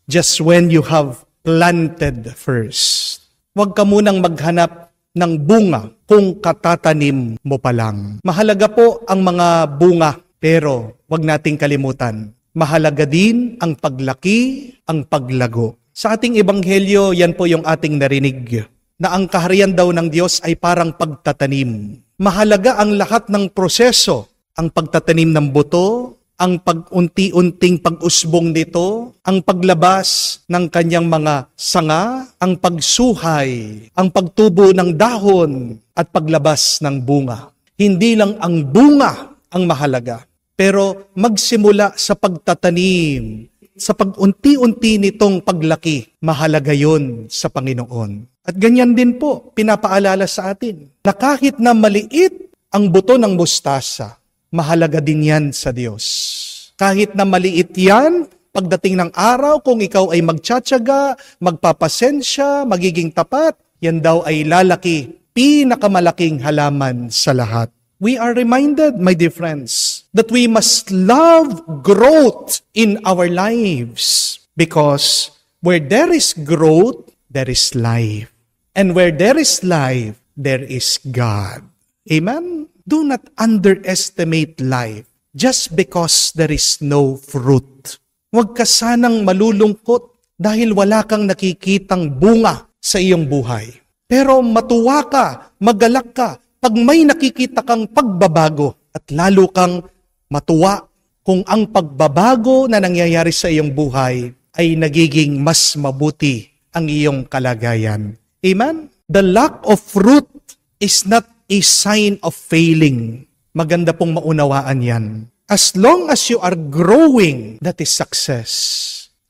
just when you have planted first. Huwag ka munang maghanap ng bunga kung katatanim mo pa lang. Mahalaga po ang mga bunga, pero huwag nating kalimutan. Mahalaga din ang paglaki, ang paglago. Sa ating ebanghelyo, yan po yung ating narinig, na ang kaharian daw ng Diyos ay parang pagtatanim. Mahalaga ang lahat ng proseso, ang pagtatanim ng buto, ang pag-unti-unting pag-usbong nito, ang paglabas ng kanyang mga sanga, ang pagsuhay, ang pagtubo ng dahon, at paglabas ng bunga. Hindi lang ang bunga ang mahalaga, pero magsimula sa pagtatanim, sa pag-unti-unti nitong paglaki, mahalaga yon sa Panginoon. At ganyan din po, pinapaalala sa atin, na kahit na maliit ang buto ng mustasa, mahalaga din yan sa Diyos. Kahit na maliit yan, pagdating ng araw, kung ikaw ay magtsatsaga, magpapasensya, magiging tapat, yan daw ay lalaki, pinakamalaking halaman sa lahat. We are reminded, my dear friends, that we must love growth in our lives, because where there is growth, there is life. And where there is life, there is God. Amen? Do not underestimate life just because there is no fruit. Huwag ka sanang malulungkot dahil wala kang nakikitang bunga sa iyong buhay. Pero matuwa ka, magalak ka, pag may nakikita kang pagbabago, at lalo kang matuwa kung ang pagbabago na nangyayari sa iyong buhay ay nagiging mas mabuti ang iyong kalagayan. Amen? The lack of fruit is not a sign of failing. Maganda pong maunawaan yan. As long as you are growing, that is success.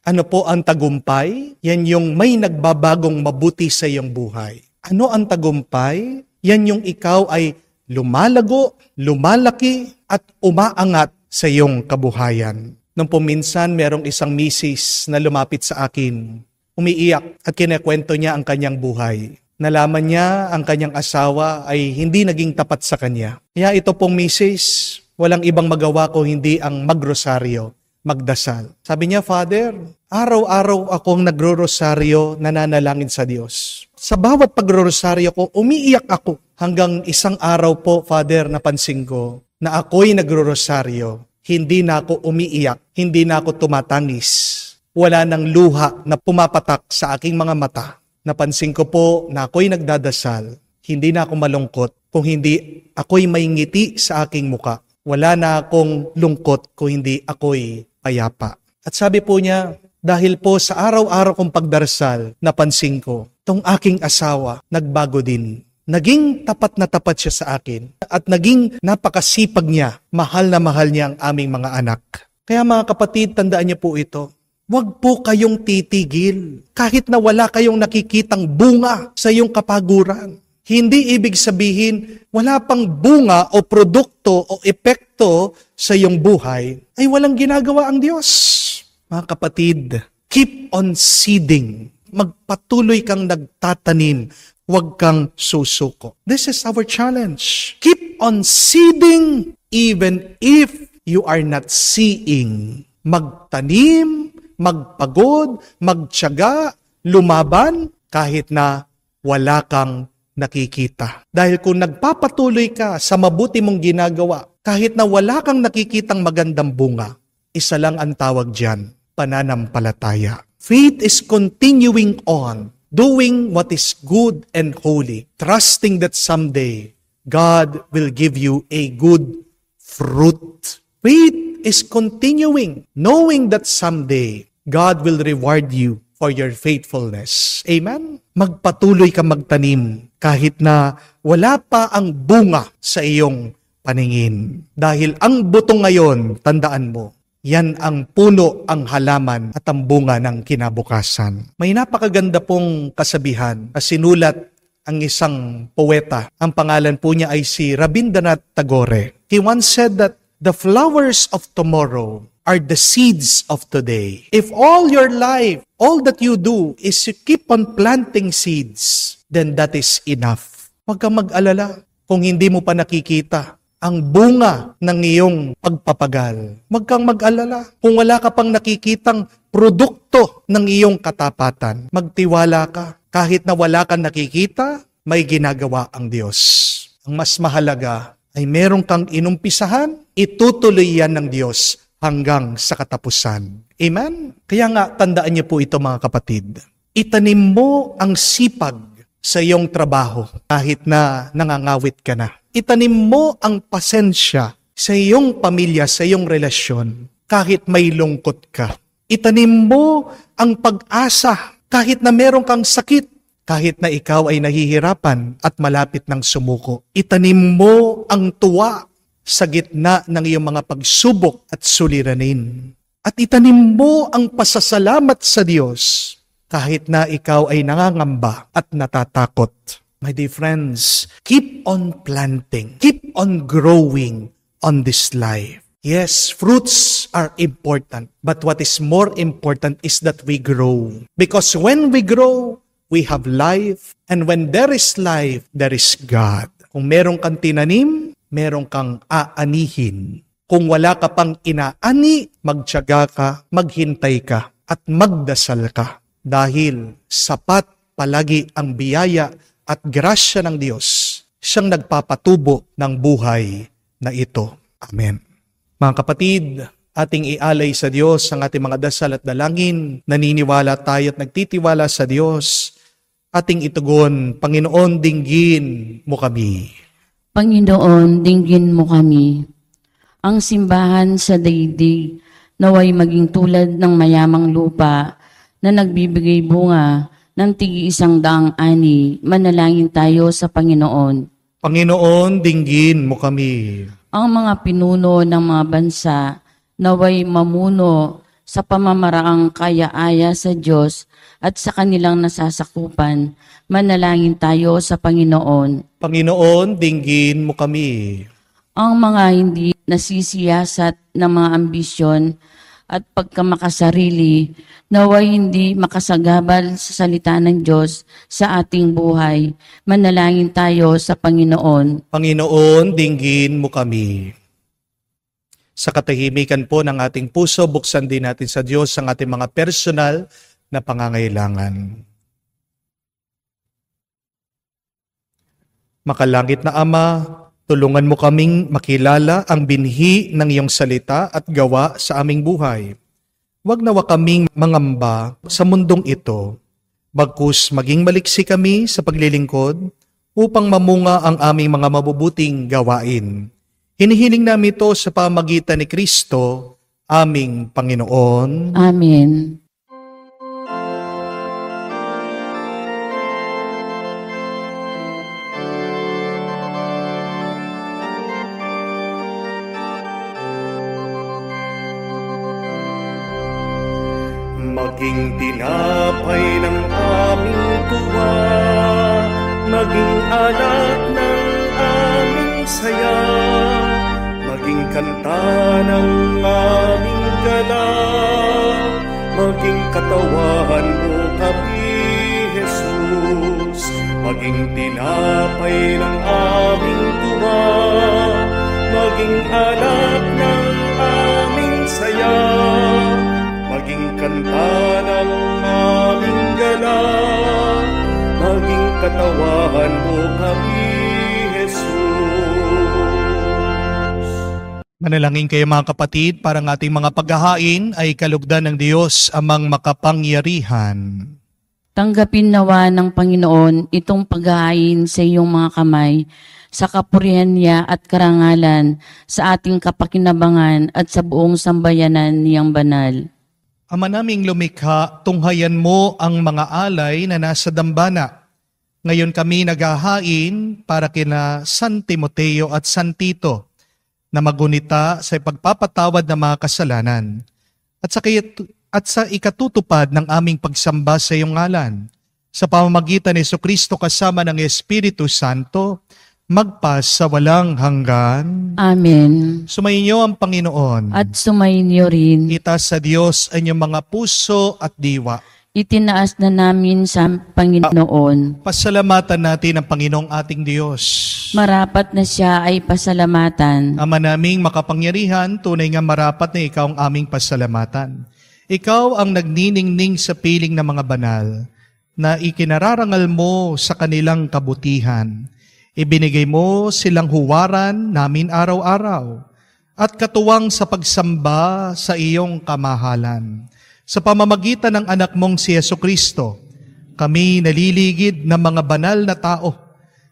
Ano po ang tagumpay? Yan yung may nagbabagong mabuti sa iyong buhay. Ano ang tagumpay? Yan yung ikaw ay lumalago, lumalaki, at umaangat sa iyong kabuhayan. Nung puminsan, merong isang misis na lumapit sa akin. Umiiyak at kinekwento niya ang kanyang buhay. Nalaman niya ang kanyang asawa ay hindi naging tapat sa kanya. Kaya ito pong misis, walang ibang magawa ko hindi ang magrosaryo, magdasal. Sabi niya, Father, araw-araw akong nagro-rosaryo, nananalangin sa Diyos. Sa bawat pagro-rosaryo ko, umiiyak ako. Hanggang isang araw po, Father, napansin ko na ako'y nagro-rosaryo. Hindi na ako umiiyak, hindi na ako tumatangis. Wala nang luha na pumapatak sa aking mga mata. Napansin ko po na ako'y nagdadasal. Hindi na ako malungkot kung hindi ako'y may ngiti sa aking muka. Wala na akong lungkot kung hindi ako'y payapa. At sabi po niya, dahil po sa araw-araw kong pagdarasal, napansin ko, tong aking asawa, nagbago din. Naging tapat na tapat siya sa akin at naging napakasipag niya, mahal na mahal niya ang aming mga anak. Kaya mga kapatid, tandaan niyo po ito. Huwag po kayong titigil kahit na wala kayong nakikitang bunga sa iyong kapaguran. Hindi ibig sabihin wala pang bunga o produkto o epekto sa iyong buhay ay walang ginagawa ang Diyos. Mga kapatid, keep on seeding. Magpatuloy kang nagtatanim. Huwag kang susuko. This is our challenge. Keep on seeding even if you are not seeing. Magtanim, magpagod, magtiyaga, lumaban, kahit na wala kang nakikita. Dahil kung nagpapatuloy ka sa mabuti mong ginagawa, kahit na wala kang nakikitang magandang bunga, isa lang ang tawag dyan, pananampalataya. Faith is continuing on, doing what is good and holy, trusting that someday God will give you a good fruit. Faith is continuing, knowing that someday God will reward you for your faithfulness. Amen? Magpatuloy ka magtanim kahit na wala pa ang bunga sa iyong paningin. Dahil ang buto ngayon, tandaan mo, yan ang puno, ang halaman at ang bunga ng kinabukasan. May napakaganda pong kasabihan na sinulat ang isang poeta. Ang pangalan po niya ay si Rabindranath Tagore. He once said that the flowers of tomorrow are the seeds of today. If all your life, all that you do is to keep on planting seeds, then that is enough. Huwag kang mag-alala kung hindi mo pa nakikita ang bunga ng iyong pagpapagal. Huwag kang mag-alala kung wala ka pang nakikitang produkto ng iyong katapatan. Magtiwala ka. Kahit na wala kang nakikita, may ginagawa ang Diyos. Ang mas mahalaga ay meron kang inumpisahan, itutuloy yan ng Diyos hanggang sa katapusan. Amen? Kaya nga, tandaan niyo po ito mga kapatid. Itanim mo ang sipag sa iyong trabaho kahit na nangangawit ka na. Itanim mo ang pasensya sa iyong pamilya, sa iyong relasyon kahit may lungkot ka. Itanim mo ang pag-asa kahit na meron kang sakit, kahit na ikaw ay nahihirapan at malapit ng sumuko. Itanim mo ang tuwa sa gitna ng iyong mga pagsubok at suliranin. At itanim mo ang pasasalamat sa Diyos kahit na ikaw ay nangangamba at natatakot. My dear friends, keep on planting, keep on growing on this life. Yes, fruits are important, but what is more important is that we grow. Because when we grow, we have life, and when there is life, there is God. Kung meron kang tinanim, meron kang aanihin. Kung wala ka pang inaani, magtiyaga ka, maghintay ka, at magdasal ka. Dahil sapat palagi ang biyaya at grasya ng Diyos, siyang nagpapatubo ng buhay na ito. Amen. Mga kapatid, ating ialay sa Diyos ang ating mga dasal at dalangin. Naniniwala tayo at nagtitiwala sa Diyos. Ating itugon, Panginoon, dinggin mo kami. Panginoon, dinggin mo kami. Ang simbahan sa daigdig naway maging tulad ng mayamang lupa na nagbibigay bunga ng tig-100 ani. Manalangin tayo sa Panginoon. Panginoon, dinggin mo kami. Ang mga pinuno ng mga bansa naway mamuno sa pamamaraang kaya-aya sa Diyos at sa kanilang nasasakupan. Manalangin tayo sa Panginoon. Panginoon, dinggin mo kami. Ang mga hindi nasisiyasat ng mga ambisyon at pagkamakasarili, naway hindi makasagabal sa salita ng Diyos sa ating buhay. Manalangin tayo sa Panginoon. Panginoon, dinggin mo kami. Sa katahimikan po ng ating puso, buksan din natin sa Diyos ang ating mga personal na pangangailangan. Makalangit na Ama, tulungan mo kaming makilala ang binhi ng iyong salita at gawa sa aming buhay. Huwag nawa kaming mangamba sa mundong ito, bagkus maging maliksi kami sa paglilingkod upang mamunga ang aming mga mabubuting gawain. Hinihiling namin ito sa pamagitan ni Kristo, aming Panginoon. Amen. Maging tinapay ng aming tuwa, maging alat ng aming saya, maging kanta ng aming gala, maging katawan mo kami, Jesus. Maging tinapay ng aming tuwa, maging alat ng aming saya, maging kanta ng aming gala, maging katawan mo kami, Jesus. Manalangin kayo mga kapatid, para ng ating mga paghahain ay kalugdan ng Diyos amang makapangyarihan. Tanggapin nawa ng Panginoon itong paghahain sa iyong mga kamay sa kapurihan niya at karangalan, sa ating kapakinabangan at sa buong sambayanan niyang banal. Ama naming lumikha, tunghayan mo ang mga alay na nasa dambana. Ngayon kami naghahain para kina San Timoteo at San Tito na magunita sa pagpapatawad ng mga kasalanan at sa ikatutupad ng aming pagsamba sa iyong ngalan. Sa pamamagitan ni Jesucristo kasama ng Espiritu Santo, magpas sa walang hanggan. Amen. Sumainyo ang Panginoon. At sumainyo rin. Itaas sa Diyos ang inyong mga puso at diwa. Itinaas na namin sa Panginoon. Pasalamatan natin ang Panginoong ating Diyos. Marapat na siya ay pasalamatan. Ama naming makapangyarihan, tunay nga marapat na ikaw ang aming pasalamatan. Ikaw ang nagniningning sa piling ng mga banal, na ikinararangal mo sa kanilang kabutihan. Ibinigay mo silang huwaran namin araw-araw at katuwang sa pagsamba sa iyong kamahalan. Sa pamamagitan ng anak mong si Jesucristo, kami naliligid ng mga banal na tao.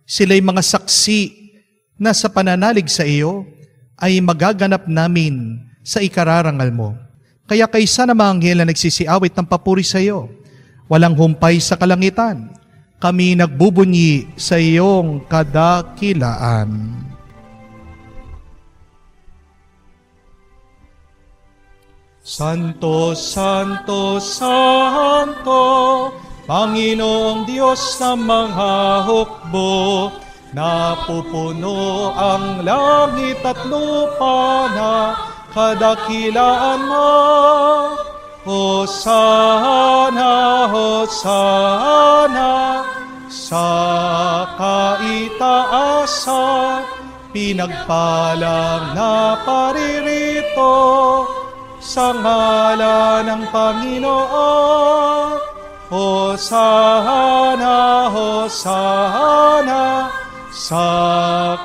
Sila'y mga saksi na sa pananalig sa iyo ay magaganap namin sa ikararangal mo. Kaya kaysa na mga anghel na nagsisiawit ng papuri sa iyo, walang humpay sa kalangitan, kami nagbubunyi sa iyong kadakilaan. Santo, Santo, Santo, Panginoong Diyos ng mga hukbo, napupuno ang langit at lupa na kadakilaan mo. Hosana, Hosana, sa kaitaasan, pinagpalang na paririto, sa ngalan ng Panginoon. Hosana, Hosana, sa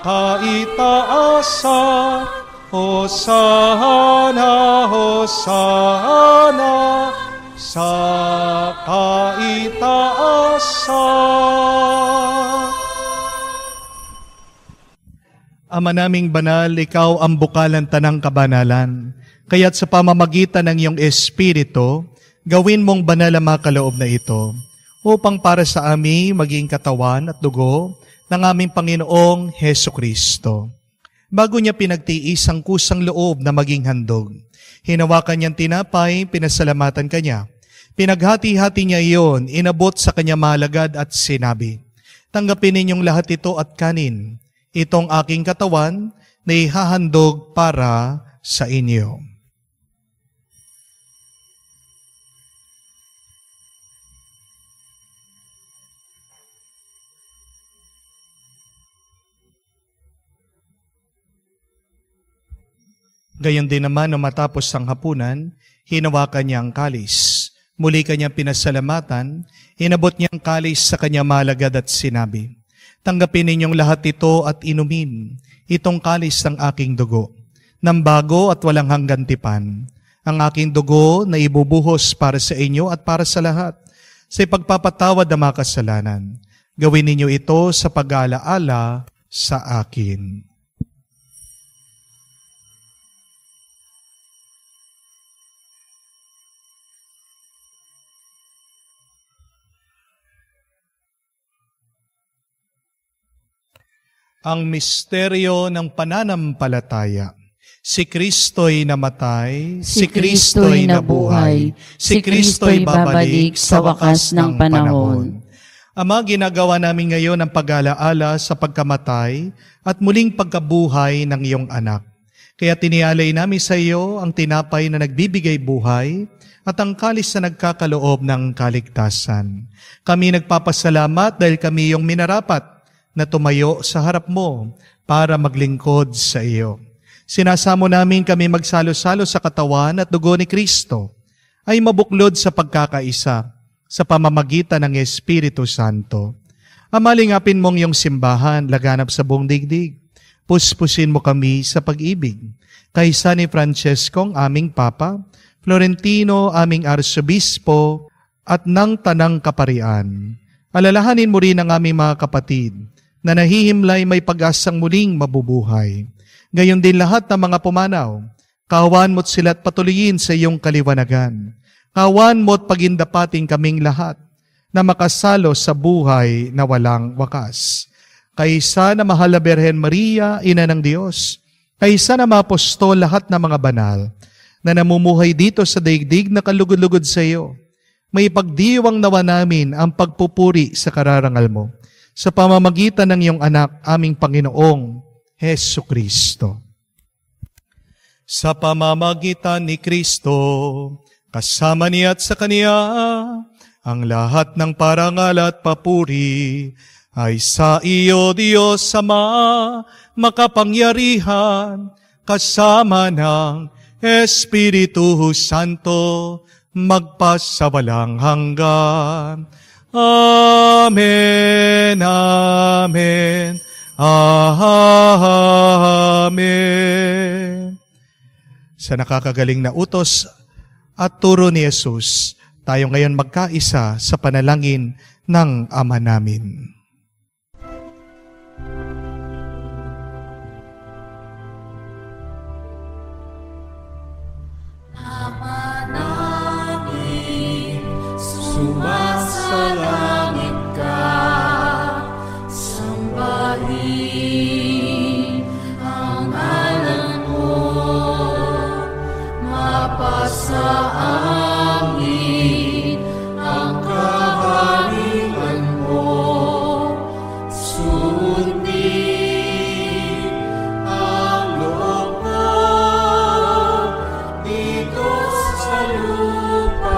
kaitaasan, Hosana, Hosana, sa kaitaasan. Ama naming banal, ikaw ang bukalan tanang kabanalan. Kaya't sa pamamagitan ng iyong Espiritu, gawin mong banal ang mga kaloob na ito, upang para sa amin maging katawan at dugo ng aming Panginoong Hesukristo. Bago niya pinagtiis ang kusang loob na maging handog, hinawakan niyang tinapay, pinasalamatan kanya. Pinaghati-hati niya iyon, inabot sa kanya malagad at sinabi, "Tanggapin ninyong lahat ito at kanin. Itong aking katawan na ihahandog para sa inyo." Gayon din naman nung matapos ang hapunan, hinawakan niya ang kalis. Muli kanyang pinasalamatan, inabot niya ang kalis sa kanya malagad at sinabi, "Tanggapin ninyong lahat ito at inumin. Itong kalis ng aking dugo, ng bago at walang hanggan tipan. Ang aking dugo na ibubuhos para sa inyo at para sa lahat, sa ipagpapatawad ng mga kasalanan. Gawin ninyo ito sa pag-aalaala sa akin." Ang misteryo ng pananampalataya. Si Kristo'y namatay, si Kristo'y nabuhay, si Kristo'y babalik sa wakas ng panahon. Ama, ginagawa namin ngayon ang pag-alaala sa pagkamatay at muling pagkabuhay ng iyong anak. Kaya tinialay namin sa iyo ang tinapay na nagbibigay buhay at ang kalis na nagkakaloob ng kaligtasan. Kami nagpapasalamat dahil kami iyong minarapat na tumayo sa harap mo para maglingkod sa iyo. Sinasamo namin kami magsalo-salo sa katawan at dugo ni Kristo ay mabuklod sa pagkakaisa sa pamamagitan ng Espiritu Santo. Amalingapin mong iyong simbahan laganap sa buong digdig. Puspusin mo kami sa pag-ibig. Kay San Francesco, aming Papa, Florentino, aming Arsobispo, at ng Tanang Kaparian. Alalahanin mo rin ang aming mga kapatid na nahihimlay may pag-asang muling mabubuhay. Gayon din lahat ng mga pumanaw, kawan mo't sila't patuloyin sa iyong kaliwanagan. Kawan mo't pagindapating kaming lahat na makasalo sa buhay na walang wakas. Kaysa na mahal na Birhen Maria, Ina ng Diyos, kaysa na maapostol lahat ng mga banal na namumuhay dito sa daigdig na kalugod-lugod sa iyo, may pagdiwang nawa namin ang pagpupuri sa kararangal mo sa pamamagitan ng iyong anak, aming Panginoong Hesu Kristo. Sa pamamagitan ni Kristo, kasama niya at sa Kaniya, ang lahat ng parangal at papuri ay sa iyo, Diyos Ama, makapangyarihan, kasama ng Espiritu Santo, magpasawalang hanggan. Amen, amen, amen. Sa nakakagaling na utos at turo ni Jesus, tayo ngayon magkaisa sa panalangin ng Ama namin. Sumasalangit ka, sambahin ang ngalan mo, mapasa amin ang kaharian mo, sundin ang loob mo dito sa lupa.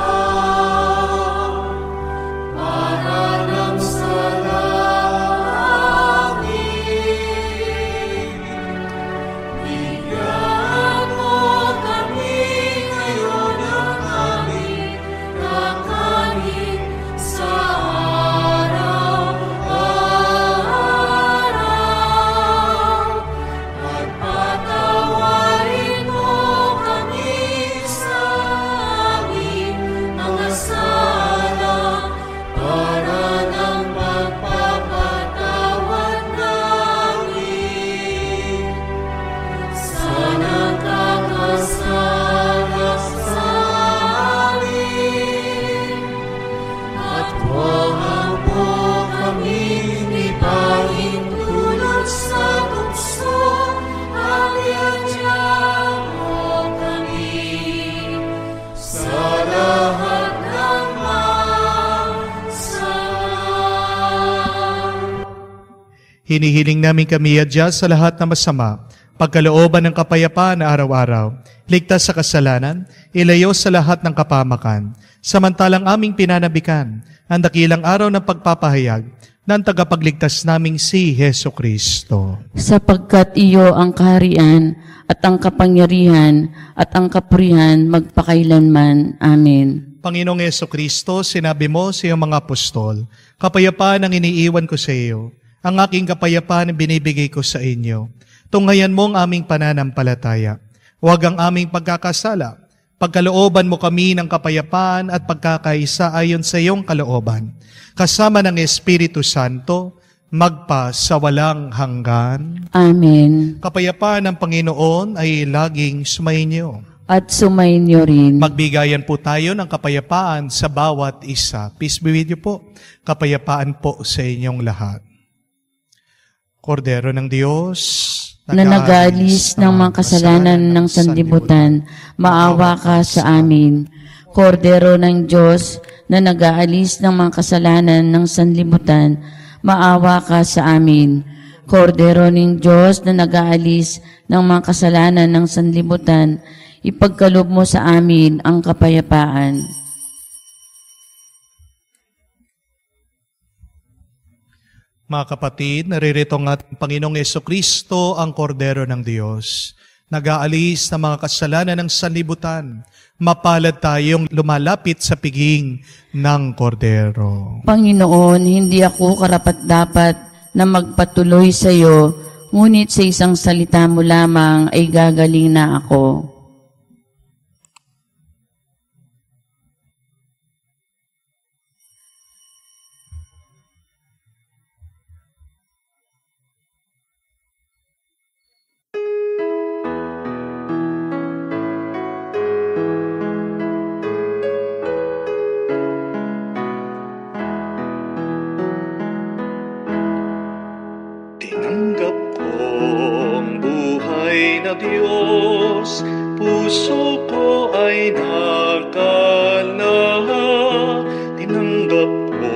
Hinihiling namin kami adya sa lahat na masama, pagkalooban ng kapayapaan na araw-araw, ligtas sa kasalanan, ilayo sa lahat ng kapamakan, samantalang aming pinanabikan ang dakilang araw ng pagpapahayag ng tagapagligtas naming si Hesu Kristo. Sapagkat iyo ang kaharian at ang kapangyarihan at ang kapurihan magpakailanman. Amen. Panginoong Hesu Kristo, sinabi mo sa iyong mga apostol, kapayapaan ang iniiwan ko sa iyo. Ang aking kapayapaan binibigay ko sa inyo. Tunghayan mo ang aming pananampalataya. Huwag ang aming pagkakasala. Pagkalooban mo kami ng kapayapaan at pagkakaisa ayon sa iyong kalooban. Kasama ng Espiritu Santo, magpa sa walang hanggan. Amen. Kapayapaan ng Panginoon ay laging sumainyo. At sumainyo rin. Magbigayan po tayo ng kapayapaan sa bawat isa. Peace be with you po. Kapayapaan po sa inyong lahat. Kordero ng Diyos, na nag-aalis ng mga kasalanan ng sanlibutan, maawa ka sa amin. Kordero ng Diyos, na nag-aalis ng mga kasalanan ng sanlibutan, maawa ka sa amin. Kordero ng Diyos, na nag-aalis ng mga kasalanan ng sanlibutan, ipagkaloob mo sa amin ang kapayapaan. Mga kapatid, naririto ang ating Panginoong Jesucristo, ang Kordero ng Diyos. Nag-aalis ng mga kasalanan ng sanlibutan. Mapalad tayong lumalapit sa piging ng Kordero. Panginoon, hindi ako karapat-dapat na magpatuloy sa iyo, ngunit sa isang salita mo lamang ay gagaling na ako. Diyos, puso ko ay nakalahak. Tinanggap ko,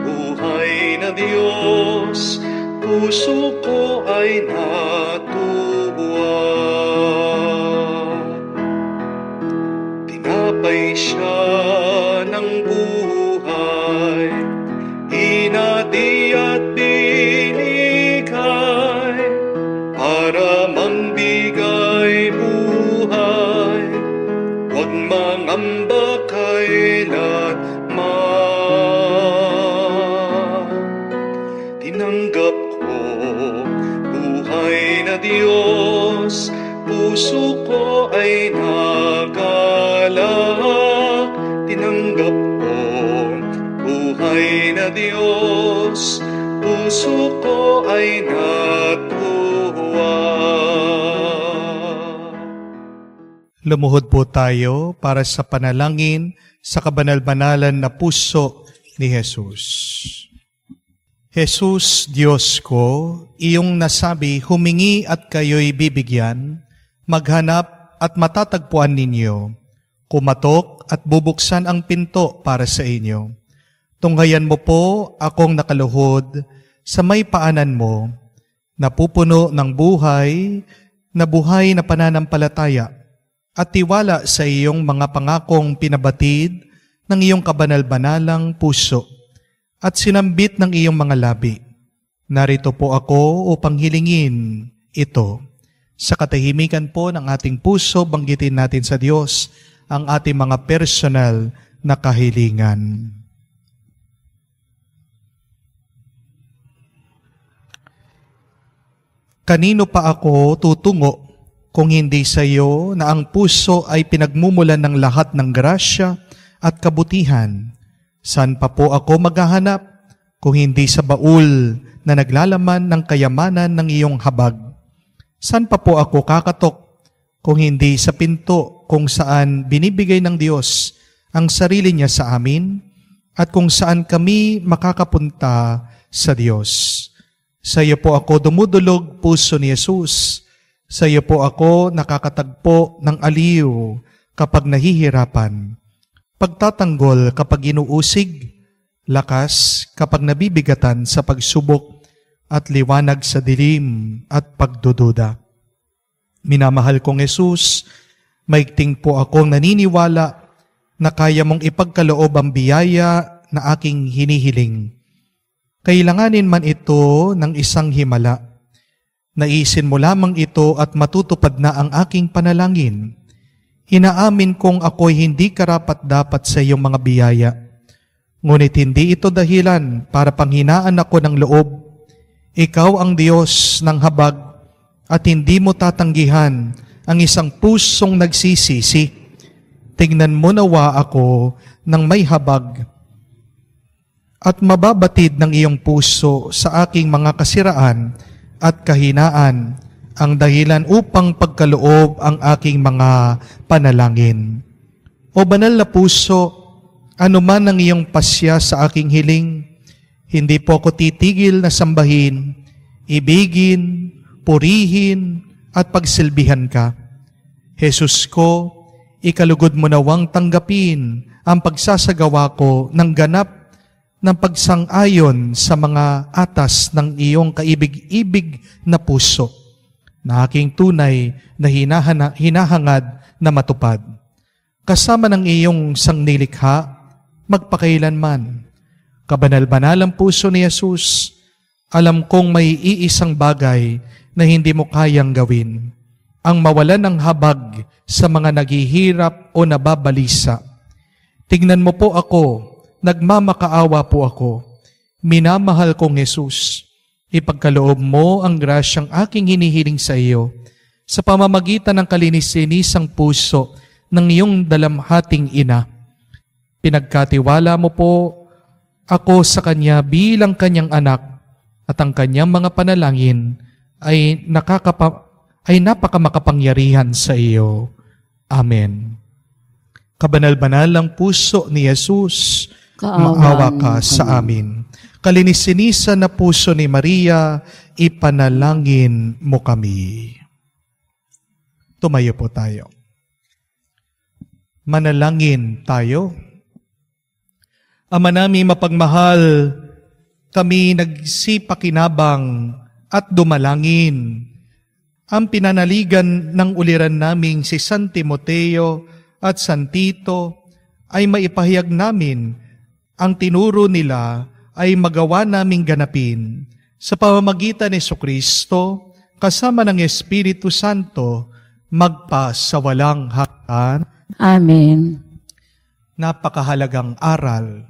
buhay na Diyos, puso ko ay natuwa. Tinapay siya ng buhay, hinati at binigay, para mambigay buhay, huwag mangamba kailanman. Tinanggap ko, buhay na Diyos, puso ko ay nagalak. Tinanggap ko, buhay na Diyos, puso ko ay natuwa. Lumuhod po tayo para sa panalangin sa kabanal-banalan na puso ni Jesus. Jesus, Diyos ko, iyong nasabi, humingi at kayo'y bibigyan, maghanap at matatagpuan ninyo, kumatok at bubuksan ang pinto para sa inyo. Tunghayan mo po akong nakaluhod sa may paanan mo, napupuno ng buhay na pananampalataya, at tiwala sa iyong mga pangakong pinabatid ng iyong kabanal-banalang puso at sinambit ng iyong mga labi. Narito po ako upang hilingin ito. Sa katahimikan po ng ating puso, banggitin natin sa Diyos ang ating mga personal na kahilingan. Kanino pa ako tutungo kung hindi sa iyo na ang puso ay pinagmumulan ng lahat ng grasya at kabutihan? Saan pa po ako maghahanap kung hindi sa baul na naglalaman ng kayamanan ng iyong habag? Saan pa po ako kakatok kung hindi sa pinto kung saan binibigay ng Diyos ang sarili niya sa amin at kung saan kami makakapunta sa Diyos? Sa iyo po ako dumudulog, puso ni Jesus. Sa iyo po ako nakakatagpo ng aliw kapag nahihirapan, pagtatanggol kapag inuusig, lakas kapag nabibigatan sa pagsubok, at liwanag sa dilim at pagdududa. Minamahal kong Jesus, maigting po akong naniniwala na kaya mong ipagkaloob ang biyaya na aking hinihiling. Kailanganin man ito ng isang himala. Naisin mo lamang ito at matutupad na ang aking panalangin. Inaamin kong ako'y hindi karapat-dapat sa iyong mga biyaya. Ngunit hindi ito dahilan para panghinaan ako ng loob. Ikaw ang Diyos ng habag at hindi mo tatanggihan ang isang pusong nagsisisi. Tingnan mo nawa ako ng may habag at mababatid ng iyong puso sa aking mga kasiraan at kahinaan ang dahilan upang pagkaloob ang aking mga panalangin. O banal na puso, anuman ang iyong pasya sa aking hiling, hindi po ako titigil na sambahin, ibigin, purihin, at pagsilbihan ka. Jesus ko, ikalugod mo nawang tanggapin ang pagsasagawa ko ng ganap ng pagsang-ayon sa mga atas ng iyong kaibig-ibig na puso, na aking tunay na hinahangad na matupad. Kasama ng iyong sangnilikha, magpakailanman. Kabanal-banalang puso ni Jesus, alam kong may iisang bagay na hindi mo kayang gawin, ang mawalan ng habag sa mga naghihirap o nababalisa. Tignan mo po ako, nagmamakaawa po ako. Minamahal kong Jesus, ipagkaloob mo ang grasyang aking hinihiling sa iyo sa pamamagitan ng kalinis-linisang puso ng iyong dalamhating ina. Pinagkatiwala mo po ako sa Kanya bilang Kanyang anak at ang Kanyang mga panalangin ay napakamakapangyarihan sa iyo. Amen. Kabanal-banalang puso ni Jesus, maawa ka sa amin. Kalinis-linisan na puso ni Maria, ipanalangin mo kami. Tumayo po tayo. Manalangin tayo. Ama namin mapagmahal, kami nagsipakinabang at dumalangin ang pinanaligan ng uliran naming si San Timoteo at San Tito ay maipahayag namin ang tinuro nila ay magawa naming ganapin sa pamamagitan ni Jesucristo kasama ng Espiritu Santo magpa sa walang hanggan. Amen. Napakahalagang aral.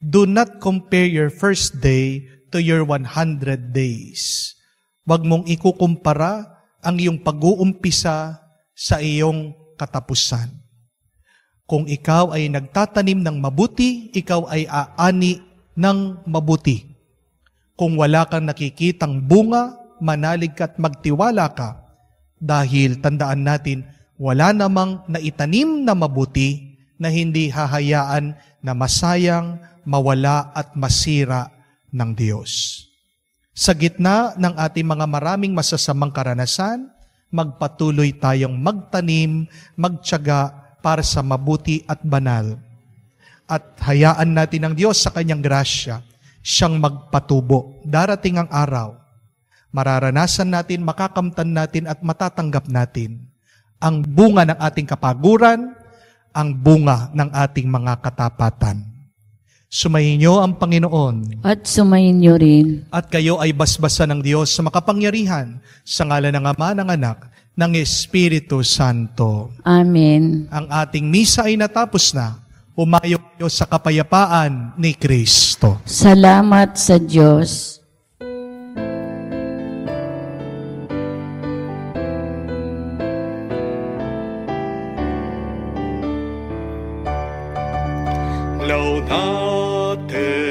Do not compare your first day to your 100 days. Huwag mong ikukumpara ang iyong pag-uumpisa sa iyong katapusan. Kung ikaw ay nagtatanim ng mabuti, ikaw ay aani ng mabuti. Kung wala kang nakikitang bunga, manalig ka at magtiwala ka. Dahil tandaan natin, wala namang naitanim na mabuti na hindi hahayaan na masayang, mawala at masira ng Diyos. Sa gitna ng ating mga maraming masasamang karanasan, magpatuloy tayong magtanim, magtiyaga para sa mabuti at banal. At hayaan natin ang Diyos sa Kanyang grasya, siyang magpatubo. Darating ang araw, mararanasan natin, makakamtan natin at matatanggap natin ang bunga ng ating kapaguran, ang bunga ng ating mga katapatan. Sumayin niyo ang Panginoon. At sumayin niyo rin. At kayo ay basbasan ng Diyos sa makapangyarihan sa ngalan ng Ama, ng Anak, ng Espiritu Santo. Amen. Ang ating misa ay natapos na. Humayo kayo sa kapayapaan ni Kristo. Salamat sa Diyos. Laudate